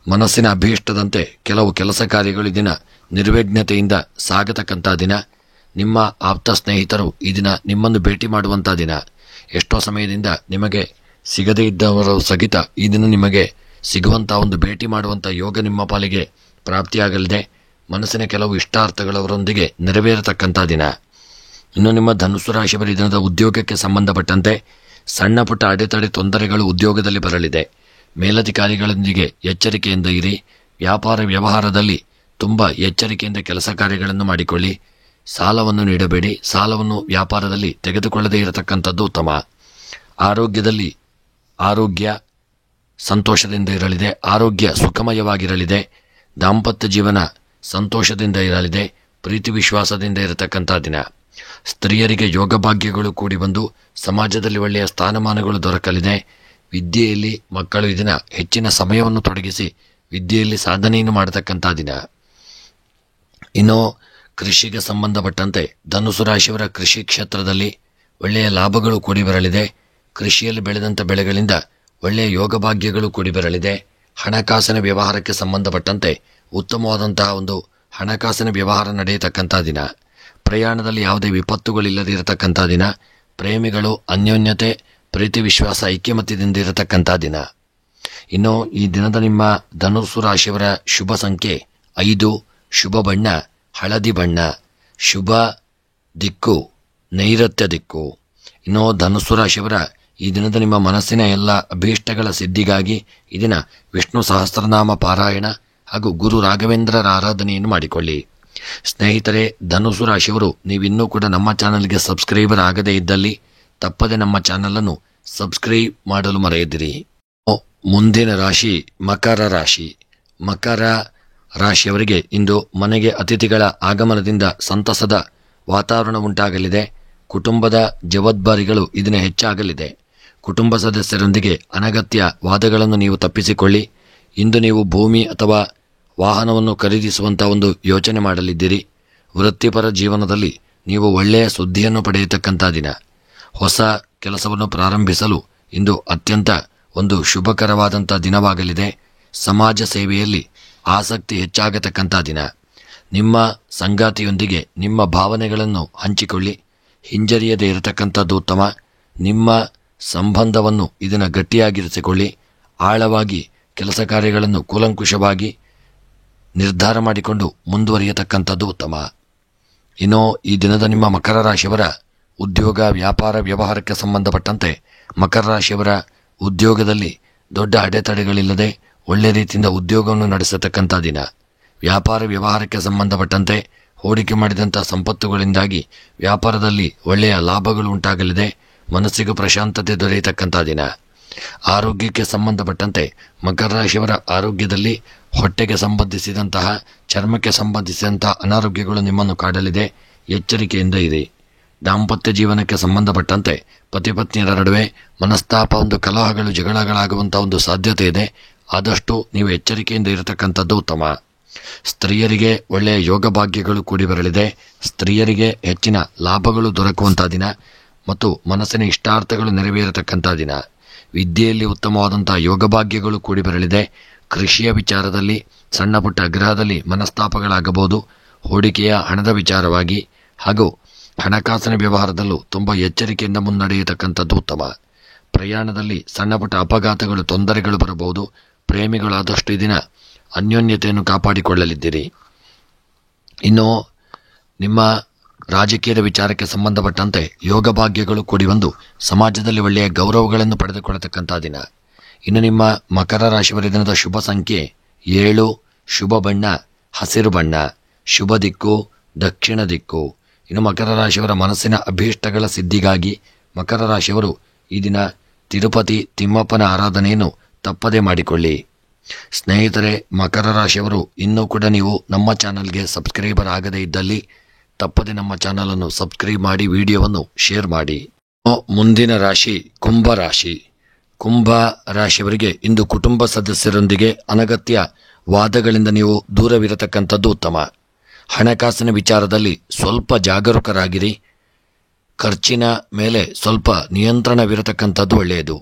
ಮನಸ್ಸಿನ ಅಭೀಷ್ಟದಂತೆ ಕೆಲವು ಕೆಲಸ ಕಾರ್ಯಗಳು ಈ ದಿನ ನಿರ್ವಿಘ್ನತೆಯಿಂದ ಸಾಗತಕ್ಕಂಥ ದಿನ. ನಿಮ್ಮ ಆಪ್ತ ಸ್ನೇಹಿತರು ಈ ದಿನ ನಿಮ್ಮನ್ನು ಭೇಟಿ ಮಾಡುವಂಥ ದಿನ. ಎಷ್ಟೋ ಸಮಯದಿಂದ ನಿಮಗೆ ಸಿಗದೇ ಇದ್ದವರು ಸಹಿತ ಈ ದಿನ ನಿಮಗೆ ಸಿಗುವಂಥ ಒಂದು ಭೇಟಿ ಮಾಡುವಂಥ ಯೋಗ ನಿಮ್ಮ ಪಾಲಿಗೆ ಪ್ರಾಪ್ತಿಯಾಗಲಿದೆ. ಮನಸ್ಸಿನ ಕೆಲವು ಇಷ್ಟಾರ್ಥಗಳವರೊಂದಿಗೆ ನೆರವೇರತಕ್ಕಂಥ ದಿನ. ಇನ್ನು ನಿಮ್ಮ ಧನುಸ್ಸು ರಾಶಿಯವರ ಈ ದಿನದ ಉದ್ಯೋಗಕ್ಕೆ ಸಂಬಂಧಪಟ್ಟಂತೆ ಸಣ್ಣ ಪುಟ್ಟ ಅಡೆತಡೆ ತೊಂದರೆಗಳು ಉದ್ಯೋಗದಲ್ಲಿ ಬರಲಿದೆ. ಮೇಲಧಿಕಾರಿಗಳೊಂದಿಗೆ ಎಚ್ಚರಿಕೆಯಿಂದ ಇರಿ. ವ್ಯಾಪಾರ ವ್ಯವಹಾರದಲ್ಲಿ ತುಂಬ ಎಚ್ಚರಿಕೆಯಿಂದ ಕೆಲಸ ಕಾರ್ಯಗಳನ್ನು ಮಾಡಿಕೊಳ್ಳಿ. ಸಾಲವನ್ನು ನೀಡಬೇಡಿ. ಸಾಲವನ್ನು ವ್ಯಾಪಾರದಲ್ಲಿ ತೆಗೆದುಕೊಳ್ಳದೇ ಇರತಕ್ಕಂಥದ್ದು ಉತ್ತಮ. ಆರೋಗ್ಯದಲ್ಲಿ ಆರೋಗ್ಯ ಸಂತೋಷದಿಂದ ಇರಲಿದೆ. ಆರೋಗ್ಯ ಸುಖಮಯವಾಗಿರಲಿದೆ. ದಾಂಪತ್ಯ ಜೀವನ ಸಂತೋಷದಿಂದ ಇರಲಿದೆ. ಪ್ರೀತಿ ವಿಶ್ವಾಸದಿಂದ ಇರತಕ್ಕಂಥ ದಿನ. ಸ್ತ್ರೀಯರಿಗೆ ಯೋಗ ಭಾಗ್ಯಗಳು ಕೂಡಿ ಬಂದು ಸಮಾಜದಲ್ಲಿ ಒಳ್ಳೆಯ ಸ್ಥಾನಮಾನಗಳು ದೊರಕಲಿದೆ. ವಿದ್ಯೆಯಲ್ಲಿ ಮಕ್ಕಳು ಈ ದಿನ ಹೆಚ್ಚಿನ ಸಮಯವನ್ನು ತೊಡಗಿಸಿ ವಿದ್ಯೆಯಲ್ಲಿ ಸಾಧನೆಯನ್ನು ಮಾಡತಕ್ಕಂಥ ದಿನ. ಇನ್ನು ಕೃಷಿಗೆ ಸಂಬಂಧಪಟ್ಟಂತೆ ಧನುಸು ರಾಶಿಯವರ ಕೃಷಿ ಕ್ಷೇತ್ರದಲ್ಲಿ ಒಳ್ಳೆಯ ಲಾಭಗಳು ಕೂಡಿ ಬರಲಿದೆ. ಕೃಷಿಯಲ್ಲಿ ಬೆಳೆದಂಥ ಬೆಳೆಗಳಿಂದ ಒಳ್ಳೆಯ ಯೋಗ ಭಾಗ್ಯಗಳು ಕೂಡಿ ಬರಲಿದೆ. ಹಣಕಾಸಿನ ವ್ಯವಹಾರಕ್ಕೆ ಸಂಬಂಧಪಟ್ಟಂತೆ ಉತ್ತಮವಾದಂತಹ ಒಂದು ಹಣಕಾಸಿನ ವ್ಯವಹಾರ ನಡೆಯತಕ್ಕಂಥ ದಿನ. ಪ್ರಯಾಣದಲ್ಲಿ ಯಾವುದೇ ವಿಪತ್ತುಗಳಿಲ್ಲದೆ ಇರತಕ್ಕಂಥ ದಿನ. ಪ್ರೇಮಿಗಳು ಅನ್ಯೋನ್ಯತೆ ಪ್ರೀತಿ ವಿಶ್ವಾಸ ಐಕ್ಯಮತ್ಯದಿಂದ ಇರತಕ್ಕಂಥ ದಿನ. ಇನ್ನು ಈ ದಿನದ ನಿಮ್ಮ ಧನುಸ್ಸು ರಾಶಿಯವರ ಶುಭ ಸಂಖ್ಯೆ 5, ಶುಭ ಬಣ್ಣ ಹಳದಿ ಬಣ್ಣ, ಶುಭ ದಿಕ್ಕು ನೈಋತ್ಯ ದಿಕ್ಕು. ಇನ್ನು ಧನುಸ್ಸು ರಾಶಿಯವರ ಈ ದಿನದ ನಿಮ್ಮ ಮನಸ್ಸಿನ ಎಲ್ಲ ಅಭೀಷ್ಟಗಳ ಸಿದ್ಧಿಗಾಗಿ ಈ ದಿನ ವಿಷ್ಣು ಸಹಸ್ರನಾಮ ಪಾರಾಯಣ ಹಾಗೂ ಗುರು ರಾಘವೇಂದ್ರರ ಆರಾಧನೆಯನ್ನು ಮಾಡಿಕೊಳ್ಳಿ. ಸ್ನೇಹಿತರೆ, ಧನುಸು ರಾಶಿಯವರು ನೀವಿನ್ನೂ ಕೂಡ ನಮ್ಮ ಚಾನಲ್ಗೆ ಸಬ್ಸ್ಕ್ರೈಬರ್ ಆಗದೇ ಇದ್ದಲ್ಲಿ ತಪ್ಪದೆ ನಮ್ಮ ಚಾನಲನ್ನು ಸಬ್ಸ್ಕ್ರೈಬ್ ಮಾಡಲು ಮರೆಯದಿರಿ. ಮುಂದಿನ ರಾಶಿ ಮಕರ ರಾಶಿ. ಮಕರ ರಾಶಿಯವರಿಗೆ ಇಂದು ಮನೆಗೆ ಅತಿಥಿಗಳ ಆಗಮನದಿಂದ ಸಂತಸದ ವಾತಾವರಣ ಉಂಟಾಗಲಿದೆ. ಕುಟುಂಬದ ಜವಾಬ್ದಾರಿಗಳು ಇದನ್ನು ಹೆಚ್ಚಾಗಲಿದೆ. ಕುಟುಂಬ ಸದಸ್ಯರೊಂದಿಗೆ ಅನಗತ್ಯ ವಾದಗಳನ್ನು ನೀವು ತಪ್ಪಿಸಿಕೊಳ್ಳಿ. ಇಂದು ನೀವು ಭೂಮಿ ಅಥವಾ ವಾಹನವನ್ನು ಖರೀದಿಸುವಂಥ ಒಂದು ಯೋಚನೆ ಮಾಡಲಿದ್ದೀರಿ. ವೃತ್ತಿಪರ ಜೀವನದಲ್ಲಿ ನೀವು ಒಳ್ಳೆಯ ಸುದ್ದಿಯನ್ನು ಪಡೆಯತಕ್ಕಂಥ ದಿನ. ಹೊಸ ಕೆಲಸವನ್ನು ಪ್ರಾರಂಭಿಸಲು ಇಂದು ಅತ್ಯಂತ ಒಂದು ಶುಭಕರವಾದಂಥ ದಿನವಾಗಲಿದೆ. ಸಮಾಜ ಸೇವೆಯಲ್ಲಿ ಆಸಕ್ತಿ ಹೆಚ್ಚಾಗತಕ್ಕಂಥ ದಿನ. ನಿಮ್ಮ ಸಂಗಾತಿಯೊಂದಿಗೆ ನಿಮ್ಮ ಭಾವನೆಗಳನ್ನು ಹಂಚಿಕೊಳ್ಳಿ. ಹಿಂಜರಿಯದೇ ಇರತಕ್ಕಂಥದ್ದು ಉತ್ತಮ. ನಿಮ್ಮ ಸಂಬಂಧವನ್ನು ಇದನ್ನು ಗಟ್ಟಿಯಾಗಿರಿಸಿಕೊಳ್ಳಿ. ಆಳವಾಗಿ ಕೆಲಸ ಕಾರ್ಯಗಳನ್ನು ಕೂಲಂಕುಷವಾಗಿ ನಿರ್ಧಾರ ಮಾಡಿಕೊಂಡು ಮುಂದುವರಿಯತಕ್ಕಂಥದ್ದು ಉತ್ತಮ. ಇನ್ನು ಈ ದಿನದ ನಿಮ್ಮ ಮಕರ ರಾಶಿಯವರ ಉದ್ಯೋಗ ವ್ಯಾಪಾರ ವ್ಯವಹಾರಕ್ಕೆ ಸಂಬಂಧಪಟ್ಟಂತೆ ಮಕರ ರಾಶಿಯವರ ಉದ್ಯೋಗದಲ್ಲಿ ದೊಡ್ಡ ಅಡೆತಡೆಗಳಿಲ್ಲದೆ ಒಳ್ಳೆ ರೀತಿಯಿಂದ ಉದ್ಯೋಗವನ್ನು ನಡೆಸತಕ್ಕಂಥ ದಿನ. ವ್ಯಾಪಾರ ವ್ಯವಹಾರಕ್ಕೆ ಸಂಬಂಧಪಟ್ಟಂತೆ ಹೂಡಿಕೆ ಮಾಡಿದಂಥ ಸಂಪತ್ತುಗಳಿಂದಾಗಿ ವ್ಯಾಪಾರದಲ್ಲಿ ಒಳ್ಳೆಯ ಲಾಭಗಳು ಉಂಟಾಗಲಿದೆ. ಮನಸ್ಸಿಗೆ ಪ್ರಶಾಂತತೆ ದೊರೆಯತಕ್ಕಂಥ ದಿನ. ಆರೋಗ್ಯಕ್ಕೆ ಸಂಬಂಧಪಟ್ಟಂತೆ ಮಕರ ರಾಶಿಯವರ ಆರೋಗ್ಯದಲ್ಲಿ ಹೊಟ್ಟೆಗೆ ಸಂಬಂಧಿಸಿದಂತಹ ಚರ್ಮಕ್ಕೆ ಸಂಬಂಧಿಸಿದಂತಹ ಅನಾರೋಗ್ಯಗಳು ನಿಮ್ಮನ್ನು ಕಾಡಲಿದೆ. ಎಚ್ಚರಿಕೆಯಿಂದ ಇರಿ. ದಾಂಪತ್ಯ ಜೀವನಕ್ಕೆ ಸಂಬಂಧಪಟ್ಟಂತೆ ಪತಿ ಪತ್ನಿಯರ ನಡುವೆ ಮನಸ್ತಾಪ ಒಂದು ಕಲಹಗಳು ಜಗಳಗಳಾಗುವಂಥ ಒಂದು ಸಾಧ್ಯತೆ ಇದೆ. ಆದಷ್ಟು ನೀವು ಎಚ್ಚರಿಕೆಯಿಂದ ಇರತಕ್ಕಂಥದ್ದು ಉತ್ತಮ. ಸ್ತ್ರೀಯರಿಗೆ ಒಳ್ಳೆಯ ಯೋಗ ಭಾಗ್ಯಗಳು ಕೂಡಿ ಬರಲಿದೆ. ಸ್ತ್ರೀಯರಿಗೆ ಹೆಚ್ಚಿನ ಲಾಭಗಳು ದೊರಕುವಂಥ ದಿನ ಮತ್ತು ಮನಸ್ಸಿನ ಇಷ್ಟಾರ್ಥಗಳು ನೆರವೇರತಕ್ಕಂಥ ದಿನ. ವಿದ್ಯೆಯಲ್ಲಿ ಉತ್ತಮವಾದಂಥ ಯೋಗ ಭಾಗ್ಯಗಳು ಕೂಡಿ ಬರಲಿದೆ. ಕೃಷಿಯ ವಿಚಾರದಲ್ಲಿ ಸಣ್ಣ ಪುಟ್ಟ ಗ್ರಹದಲ್ಲಿ ಮನಸ್ತಾಪಗಳಾಗಬಹುದು. ಹೂಡಿಕೆಯ ಹಣದ ವಿಚಾರವಾಗಿ ಹಾಗೂ ಹಣಕಾಸಿನ ವ್ಯವಹಾರದಲ್ಲೂ ತುಂಬ ಎಚ್ಚರಿಕೆಯಿಂದ ಮುನ್ನಡೆಯತಕ್ಕಂಥದ್ದು ಉತ್ತಮ. ಪ್ರಯಾಣದಲ್ಲಿ ಸಣ್ಣ ಪುಟ್ಟ ಅಪಘಾತಗಳು ತೊಂದರೆಗಳು ಬರಬಹುದು. ಪ್ರೇಮಿಗಳಾದಷ್ಟು ದಿನ ಅನ್ಯೋನ್ಯತೆಯನ್ನು ಕಾಪಾಡಿಕೊಳ್ಳಲಿದ್ದೀರಿ. ಇನ್ನು ನಿಮ್ಮ ರಾಜಕೀಯದ ವಿಚಾರಕ್ಕೆ ಸಂಬಂಧಪಟ್ಟಂತೆ ಯೋಗ ಭಾಗ್ಯಗಳು ಕೂಡಿ ಬಂದು ಸಮಾಜದಲ್ಲಿ ಒಳ್ಳೆಯ ಗೌರವಗಳನ್ನು ಪಡೆದುಕೊಳ್ಳತಕ್ಕಂಥ ದಿನ. ಇನ್ನು ನಿಮ್ಮ ಮಕರ ರಾಶಿಯವರ ದಿನದ ಶುಭ ಸಂಖ್ಯೆ 7, ಶುಭ ಬಣ್ಣ ಹಸಿರು ಬಣ್ಣ, ಶುಭ ದಿಕ್ಕು ದಕ್ಷಿಣ ದಿಕ್ಕು. ಇನ್ನು ಮಕರ ರಾಶಿಯವರ ಮನಸ್ಸಿನ ಅಭೀಷ್ಟಗಳ ಸಿದ್ಧಿಗಾಗಿ ಮಕರ ರಾಶಿಯವರು ಈ ದಿನ ತಿರುಪತಿ ತಿಮ್ಮಪ್ಪನ ಆರಾಧನೆಯನ್ನು ತಪ್ಪದೇ ಮಾಡಿಕೊಳ್ಳಿ. ಸ್ನೇಹಿತರೆ, ಮಕರ ರಾಶಿಯವರು ಇನ್ನೂ ಕೂಡ ನೀವು ನಮ್ಮ ಚಾನಲ್ಗೆ ಸಬ್ಸ್ಕ್ರೈಬರ್ ಆಗದೇ ಇದ್ದಲ್ಲಿ ತಪ್ಪದೆ ನಮ್ಮ ಚಾನಲನ್ನು ಸಬ್ಸ್ಕ್ರೈಬ್ ಮಾಡಿ, ವಿಡಿಯೋವನ್ನು ಶೇರ್ ಮಾಡಿ. ಮುಂದಿನ ರಾಶಿ ಕುಂಭ ರಾಶಿ. ಕುಂಭ ರಾಶಿಯವರಿಗೆ ಇಂದು ಕುಟುಂಬ ಸದಸ್ಯರೊಂದಿಗೆ ಅನಗತ್ಯ ವಾದಗಳಿಂದ ನೀವು ದೂರವಿರತಕ್ಕಂಥದ್ದು ಉತ್ತಮ. ಹಣಕಾಸಿನ ವಿಚಾರದಲ್ಲಿ ಸ್ವಲ್ಪ ಜಾಗರೂಕರಾಗಿರಿ. ಖರ್ಚಿನ ಮೇಲೆ ಸ್ವಲ್ಪ ನಿಯಂತ್ರಣವಿರತಕ್ಕಂಥದ್ದು ಒಳ್ಳೆಯದು.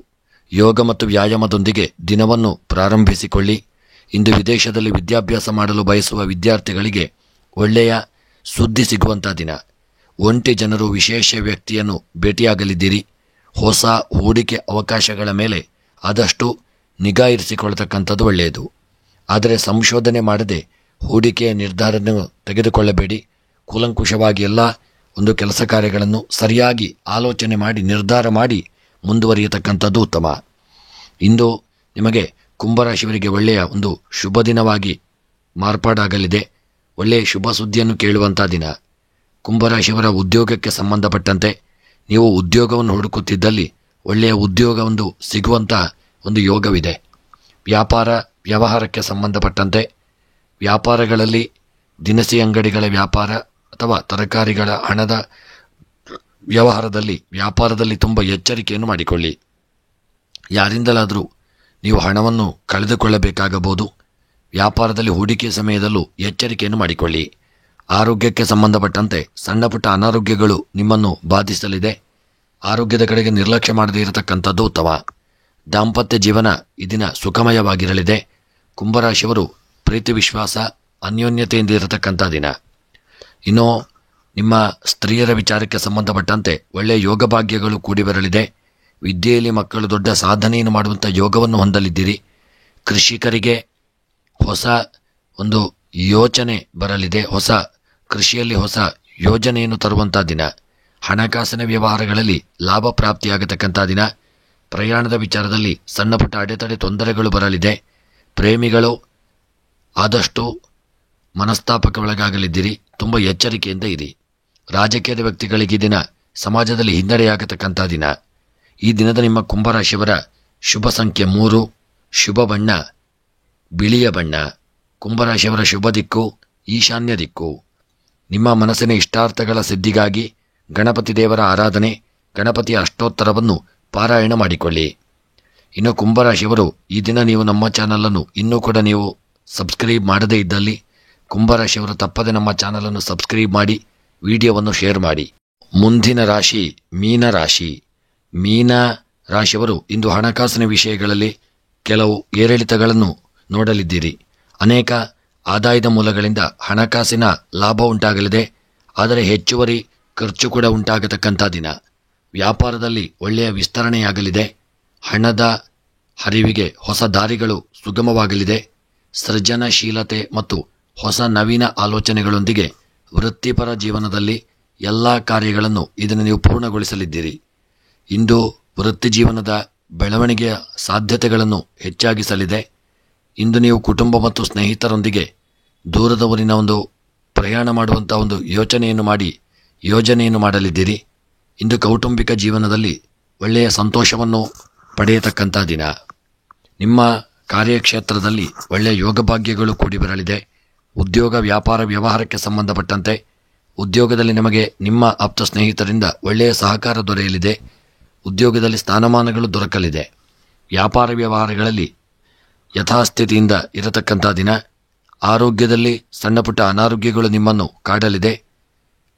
ಯೋಗ ಮತ್ತು ವ್ಯಾಯಾಮದೊಂದಿಗೆ ದಿನವನ್ನು ಪ್ರಾರಂಭಿಸಿಕೊಳ್ಳಿ. ಇಂದು ವಿದೇಶದಲ್ಲಿ ವಿದ್ಯಾಭ್ಯಾಸ ಮಾಡಲು ಬಯಸುವ ವಿದ್ಯಾರ್ಥಿಗಳಿಗೆ ಒಳ್ಳೆಯ ಸುದ್ದಿ ಸಿಗುವಂಥ ದಿನ. ಒಂಟಿ ಜನರು ವಿಶೇಷ ವ್ಯಕ್ತಿಯನ್ನು ಭೇಟಿಯಾಗಲಿದ್ದೀರಿ. ಹೊಸ ಹೂಡಿಕೆ ಅವಕಾಶಗಳ ಮೇಲೆ ಆದಷ್ಟು ನಿಗಾ ಇರಿಸಿಕೊಳ್ಳತಕ್ಕಂಥದ್ದು ಒಳ್ಳೆಯದು. ಆದರೆ ಸಂಶೋಧನೆ ಮಾಡದೆ ಹೂಡಿಕೆಯ ನಿರ್ಧಾರವನ್ನು ತೆಗೆದುಕೊಳ್ಳಬೇಡಿ. ಕೂಲಂಕುಷವಾಗಿ ಎಲ್ಲ ಒಂದು ಕೆಲಸ ಕಾರ್ಯಗಳನ್ನು ಸರಿಯಾಗಿ ಆಲೋಚನೆ ಮಾಡಿ ನಿರ್ಧಾರ ಮಾಡಿ ಮುಂದುವರಿಯತಕ್ಕಂಥದ್ದು ಉತ್ತಮ. ಇಂದು ನಿಮಗೆ ಕುಂಭರಾಶಿಯವರಿಗೆ ಒಳ್ಳೆಯ ಒಂದು ಶುಭ ದಿನವಾಗಿ ಮಾರ್ಪಾಡಾಗಲಿದೆ. ಒಳ್ಳೆಯ ಶುಭ ಸುದ್ದಿಯನ್ನು ಕೇಳುವಂಥ ದಿನ. ಕುಂಭರಾಶಿಯವರ ಉದ್ಯೋಗಕ್ಕೆ ಸಂಬಂಧಪಟ್ಟಂತೆ ನೀವು ಉದ್ಯೋಗವನ್ನು ಹುಡುಕುತ್ತಿದ್ದಲ್ಲಿ ಒಳ್ಳೆಯ ಉದ್ಯೋಗವೊಂದು ಸಿಗುವಂಥ ಒಂದು ಯೋಗವಿದೆ. ವ್ಯಾಪಾರ ವ್ಯವಹಾರಕ್ಕೆ ಸಂಬಂಧಪಟ್ಟಂತೆ ವ್ಯಾಪಾರಗಳಲ್ಲಿ ದಿನಸಿ ಅಂಗಡಿಗಳ ವ್ಯಾಪಾರ ಅಥವಾ ತರಕಾರಿಗಳ ಹಣದ ವ್ಯಾಪಾರದಲ್ಲಿ ತುಂಬ ಎಚ್ಚರಿಕೆಯನ್ನು ಮಾಡಿಕೊಳ್ಳಿ. ಯಾರಿಂದಲಾದರೂ ನೀವು ಹಣವನ್ನು ಕಳೆದುಕೊಳ್ಳಬೇಕಾಗಬಹುದು. ವ್ಯಾಪಾರದಲ್ಲಿ ಹೂಡಿಕೆ ಸಮಯದಲ್ಲೂ ಎಚ್ಚರಿಕೆಯನ್ನು ಮಾಡಿಕೊಳ್ಳಿ. ಆರೋಗ್ಯಕ್ಕೆ ಸಂಬಂಧಪಟ್ಟಂತೆ ಸಣ್ಣ ಪುಟ್ಟ ಅನಾರೋಗ್ಯಗಳು ನಿಮ್ಮನ್ನು ಬಾಧಿಸಲಿದೆ. ಆರೋಗ್ಯದ ಕಡೆಗೆ ನಿರ್ಲಕ್ಷ್ಯ ಮಾಡದೇ ಇರತಕ್ಕಂಥದ್ದು ಉತ್ತಮ. ದಾಂಪತ್ಯ ಜೀವನ ಈ ದಿನ ಸುಖಮಯವಾಗಿರಲಿದೆ. ಕುಂಭರಾಶಿಯವರು ಪ್ರೀತಿ ವಿಶ್ವಾಸ ಅನ್ಯೋನ್ಯತೆಯಿಂದ ಇರತಕ್ಕಂಥ ದಿನ. ಇನ್ನು ನಿಮ್ಮ ಸ್ತ್ರೀಯರ ವಿಚಾರಕ್ಕೆ ಸಂಬಂಧಪಟ್ಟಂತೆ ಒಳ್ಳೆಯ ಯೋಗ ಭಾಗ್ಯಗಳು ಕೂಡಿ ಬರಲಿದೆ. ವಿದ್ಯೆಯಲ್ಲಿ ಮಕ್ಕಳು ದೊಡ್ಡ ಸಾಧನೆಯನ್ನು ಮಾಡುವಂಥ ಯೋಗವನ್ನು ಹೊಂದಲಿದ್ದೀರಿ. ಕೃಷಿಕರಿಗೆ ಹೊಸ ಒಂದು ಯೋಚನೆ ಬರಲಿದೆ. ಕೃಷಿಯಲ್ಲಿ ಹೊಸ ಯೋಜನೆಯನ್ನು ತರುವಂಥ ದಿನ. ಹಣಕಾಸಿನ ವ್ಯವಹಾರಗಳಲ್ಲಿ ಲಾಭ ಪ್ರಾಪ್ತಿಯಾಗತಕ್ಕಂಥ ದಿನ. ಪ್ರಯಾಣದ ವಿಚಾರದಲ್ಲಿ ಸಣ್ಣ ಪುಟ್ಟ ಅಡೆತಡೆ ತೊಂದರೆಗಳು ಬರಲಿದೆ. ಪ್ರೇಮಿಗಳು ಆದಷ್ಟು ಮನಸ್ತಾಪಕ್ಕೆ ಒಳಗಾಗಲಿದ್ದೀರಿ. ತುಂಬ ಎಚ್ಚರಿಕೆಯಿಂದ ಇರಿ. ರಾಜಕೀಯದ ವ್ಯಕ್ತಿಗಳಿಗೆ ಈ ದಿನ ಸಮಾಜದಲ್ಲಿ ಹಿನ್ನಡೆಯಾಗತಕ್ಕಂಥ ದಿನ. ಈ ದಿನದ ನಿಮ್ಮ ಕುಂಭರಾಶಿಯವರ ಶುಭ ಸಂಖ್ಯೆ 3, ಶುಭ ಬಣ್ಣ ಬಿಳಿಯ ಬಣ್ಣ. ಕುಂಭರಾಶಿಯವರ ಶುಭ ದಿಕ್ಕು ಈಶಾನ್ಯ ದಿಕ್ಕು. ನಿಮ್ಮ ಮನಸ್ಸಿನ ಇಷ್ಟಾರ್ಥಗಳ ಸಿದ್ಧಿಗಾಗಿ ಗಣಪತಿ ದೇವರ ಆರಾಧನೆ, ಗಣಪತಿಯ ಅಷ್ಟೋತ್ತರವನ್ನು ಪಾರಾಯಣ ಮಾಡಿಕೊಳ್ಳಿ. ಇನ್ನು ಕುಂಭರಾಶಿಯವರು ಈ ದಿನ ನೀವು ನಮ್ಮ ಚಾನಲನ್ನು ಇನ್ನೂ ಕೂಡ ನೀವು ಸಬ್ಸ್ಕ್ರೈಬ್ ಮಾಡದೇ ಇದ್ದಲ್ಲಿ ಕುಂಭರಾಶಿಯವರು ತಪ್ಪದೆ ನಮ್ಮ ಚಾನಲನ್ನು ಸಬ್ಸ್ಕ್ರೈಬ್ ಮಾಡಿ, ವಿಡಿಯೋವನ್ನು ಶೇರ್ ಮಾಡಿ. ಮುಂದಿನ ರಾಶಿ ಮೀನ ರಾಶಿ. ಮೀನ ರಾಶಿಯವರು ಇಂದು ಹಣಕಾಸಿನ ವಿಷಯಗಳಲ್ಲಿ ಕೆಲವು ಏರಿಳಿತಗಳನ್ನು ನೋಡಲಿದ್ದೀರಿ. ಅನೇಕ ಆದಾಯದ ಮೂಲಗಳಿಂದ ಹಣಕಾಸಿನ ಲಾಭ ಉಂಟಾಗಲಿದೆ. ಆದರೆ ಹೆಚ್ಚುವರಿ ಖರ್ಚು ಕೂಡ ಉಂಟಾಗತಕ್ಕಂಥ ದಿನ. ವ್ಯಾಪಾರದಲ್ಲಿ ಒಳ್ಳೆಯ ವಿಸ್ತರಣೆಯಾಗಲಿದೆ. ಹಣದ ಹರಿವಿಗೆ ಹೊಸ ದಾರಿಗಳು ಸುಗಮವಾಗಲಿದೆ. ಸೃಜನಶೀಲತೆ ಮತ್ತು ಹೊಸ ನವೀನ ಆಲೋಚನೆಗಳೊಂದಿಗೆ ವೃತ್ತಿಪರ ಜೀವನದಲ್ಲಿ ಎಲ್ಲ ಕಾರ್ಯಗಳನ್ನು ಇದನ್ನು ನೀವು ಪೂರ್ಣಗೊಳಿಸಲಿದ್ದೀರಿ. ಇಂದು ವೃತ್ತಿ ಜೀವನದ ಬೆಳವಣಿಗೆಯ ಸಾಧ್ಯತೆಗಳನ್ನು ಹೆಚ್ಚಾಗಿಸಲಿದೆ. ಇಂದು ನೀವು ಕುಟುಂಬ ಮತ್ತು ಸ್ನೇಹಿತರೊಂದಿಗೆ ದೂರದ ಊರಿನ ಒಂದು ಪ್ರಯಾಣ ಮಾಡುವಂಥ ಒಂದು ಯೋಜನೆಯನ್ನು ಮಾಡಲಿದ್ದೀರಿ. ಇಂದು ಕೌಟುಂಬಿಕ ಜೀವನದಲ್ಲಿ ಒಳ್ಳೆಯ ಸಂತೋಷವನ್ನು ಪಡೆಯತಕ್ಕಂಥ ದಿನ. ನಿಮ್ಮ ಕಾರ್ಯಕ್ಷೇತ್ರದಲ್ಲಿ ಒಳ್ಳೆಯ ಯೋಗ ಭಾಗ್ಯಗಳು ಕೂಡಿ ಬರಲಿದೆ. ಉದ್ಯೋಗ ವ್ಯಾಪಾರ ವ್ಯವಹಾರಕ್ಕೆ ಸಂಬಂಧಪಟ್ಟಂತೆ ಉದ್ಯೋಗದಲ್ಲಿ ನಿಮಗೆ ನಿಮ್ಮ ಆಪ್ತ ಸ್ನೇಹಿತರಿಂದ ಒಳ್ಳೆಯ ಸಹಕಾರ ದೊರೆಯಲಿದೆ. ಉದ್ಯೋಗದಲ್ಲಿ ಸ್ಥಾನಮಾನಗಳು ದೊರಕಲಿದೆ. ವ್ಯಾಪಾರ ವ್ಯವಹಾರಗಳಲ್ಲಿ ಯಥಾಸ್ಥಿತಿಯಿಂದ ಇರತಕ್ಕಂಥ ದಿನ. ಆರೋಗ್ಯದಲ್ಲಿ ಸಣ್ಣ ಪುಟ್ಟ ಅನಾರೋಗ್ಯಗಳು ನಿಮ್ಮನ್ನು ಕಾಡಲಿದೆ.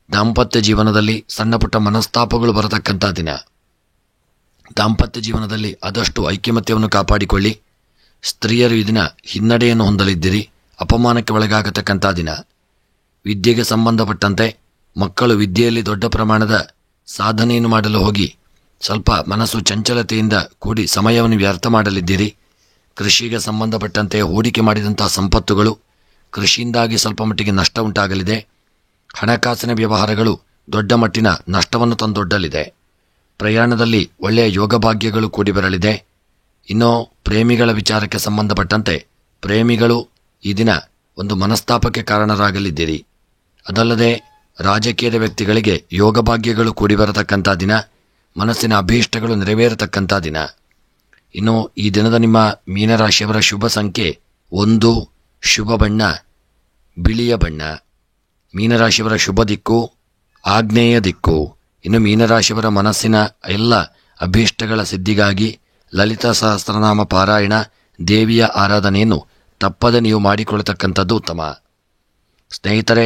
ದಾಂಪತ್ಯ ಜೀವನದಲ್ಲಿ ಸಣ್ಣ ಪುಟ್ಟ ಮನಸ್ತಾಪಗಳು ಬರತಕ್ಕಂಥ ದಿನ. ದಾಂಪತ್ಯ ಜೀವನದಲ್ಲಿ ಆದಷ್ಟು ಐಕ್ಯಮತ್ಯವನ್ನು ಕಾಪಾಡಿಕೊಳ್ಳಿ. ಸ್ತ್ರೀಯರು ಈ ದಿನ ಹಿನ್ನಡೆಯನ್ನು ಹೊಂದಲಿದ್ದೀರಿ. ಅಪಮಾನಕ್ಕೆ ಒಳಗಾಗತಕ್ಕಂಥ ದಿನ. ವಿದ್ಯೆಗೆ ಸಂಬಂಧಪಟ್ಟಂತೆ ಮಕ್ಕಳು ವಿದ್ಯೆಯಲ್ಲಿ ದೊಡ್ಡ ಪ್ರಮಾಣದ ಸಾಧನೆಯನ್ನು ಮಾಡಲು ಹೋಗಿ ಸ್ವಲ್ಪ ಮನಸ್ಸು ಚಂಚಲತೆಯಿಂದ ಕೂಡಿ ಸಮಯವನ್ನು ವ್ಯರ್ಥ ಮಾಡಲಿದ್ದೀರಿ. ಕೃಷಿಗೆ ಸಂಬಂಧಪಟ್ಟಂತೆ ಹೂಡಿಕೆ ಮಾಡಿದಂಥ ಸಂಪತ್ತುಗಳು ಕೃಷಿಯಿಂದಾಗಿ ಸ್ವಲ್ಪ ಮಟ್ಟಿಗೆ ನಷ್ಟ ಉಂಟಾಗಲಿದೆ. ಹಣಕಾಸಿನ ವ್ಯವಹಾರಗಳು ದೊಡ್ಡ ಮಟ್ಟಿನ ನಷ್ಟವನ್ನು ತಂದೊಡ್ಡಲಿದೆ. ಪ್ರಯಾಣದಲ್ಲಿ ಒಳ್ಳೆಯ ಯೋಗ ಭಾಗ್ಯಗಳು ಕೂಡಿ ಬರಲಿದೆ. ಇನ್ನು ಪ್ರೇಮಿಗಳ ವಿಚಾರಕ್ಕೆ ಸಂಬಂಧಪಟ್ಟಂತೆ ಪ್ರೇಮಿಗಳು ಈ ದಿನ ಒಂದು ಮನಸ್ತಾಪಕ್ಕೆ ಕಾರಣರಾಗಲಿದ್ದೀರಿ. ಅದಲ್ಲದೆ ರಾಜಕೀಯದ ವ್ಯಕ್ತಿಗಳಿಗೆ ಯೋಗ ಭಾಗ್ಯಗಳು ಕೂಡಿ ಬರತಕ್ಕಂಥ ದಿನ, ಮನಸ್ಸಿನ ಅಭೀಷ್ಟಗಳು ನೆರವೇರತಕ್ಕಂಥ ದಿನ. ಇನ್ನು ಈ ದಿನದ ನಿಮ್ಮ ಮೀನರಾಶಿಯವರ ಶುಭ ಸಂಖ್ಯೆ 1, ಶುಭ ಬಣ್ಣ ಬಿಳಿಯ ಬಣ್ಣ. ಮೀನರಾಶಿಯವರ ಶುಭ ದಿಕ್ಕು ಆಗ್ನೇಯ ದಿಕ್ಕು. ಇನ್ನು ಮೀನರಾಶಿಯವರ ಮನಸ್ಸಿನ ಎಲ್ಲ ಅಭೀಷ್ಟಗಳ ಸಿದ್ಧಿಗಾಗಿ ಲಲಿತಾ ಸಹಸ್ರನಾಮ ಪಾರಾಯಣ, ದೇವಿಯ ಆರಾಧನೆಯನ್ನು ತಪ್ಪದೆ ನೀವು ಮಾಡಿಕೊಳ್ಳತಕ್ಕಂಥದ್ದು ಉತ್ತಮ. ಸ್ನೇಹಿತರೆ,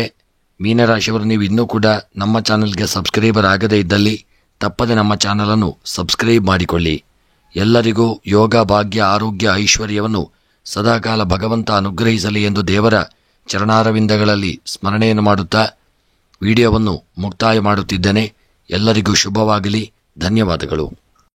ಮೀನರಾಶಿಯವರು ನೀವು ಇನ್ನೂ ಕೂಡ ನಮ್ಮ ಚಾನಲ್ಗೆ ಸಬ್ಸ್ಕ್ರೈಬರ್ ಆಗದೇ ಇದ್ದಲ್ಲಿ ತಪ್ಪದೆ ನಮ್ಮ ಚಾನಲನ್ನು ಸಬ್ಸ್ಕ್ರೈಬ್ ಮಾಡಿಕೊಳ್ಳಿ. ಎಲ್ಲರಿಗೂ ಯೋಗ, ಭಾಗ್ಯ, ಆರೋಗ್ಯ, ಐಶ್ವರ್ಯವನ್ನು ಸದಾಕಾಲ ಭಗವಂತ ಅನುಗ್ರಹಿಸಲಿ ಎಂದು ದೇವರ ಚರಣಾರವಿಂದಗಳಲ್ಲಿ ಸ್ಮರಣೆಯನ್ನು ಮಾಡುತ್ತಾ ವಿಡಿಯೋವನ್ನು ಮುಕ್ತಾಯ ಮಾಡುತ್ತಿದ್ದೇನೆ. ಎಲ್ಲರಿಗೂ ಶುಭವಾಗಲಿ. ಧನ್ಯವಾದಗಳು.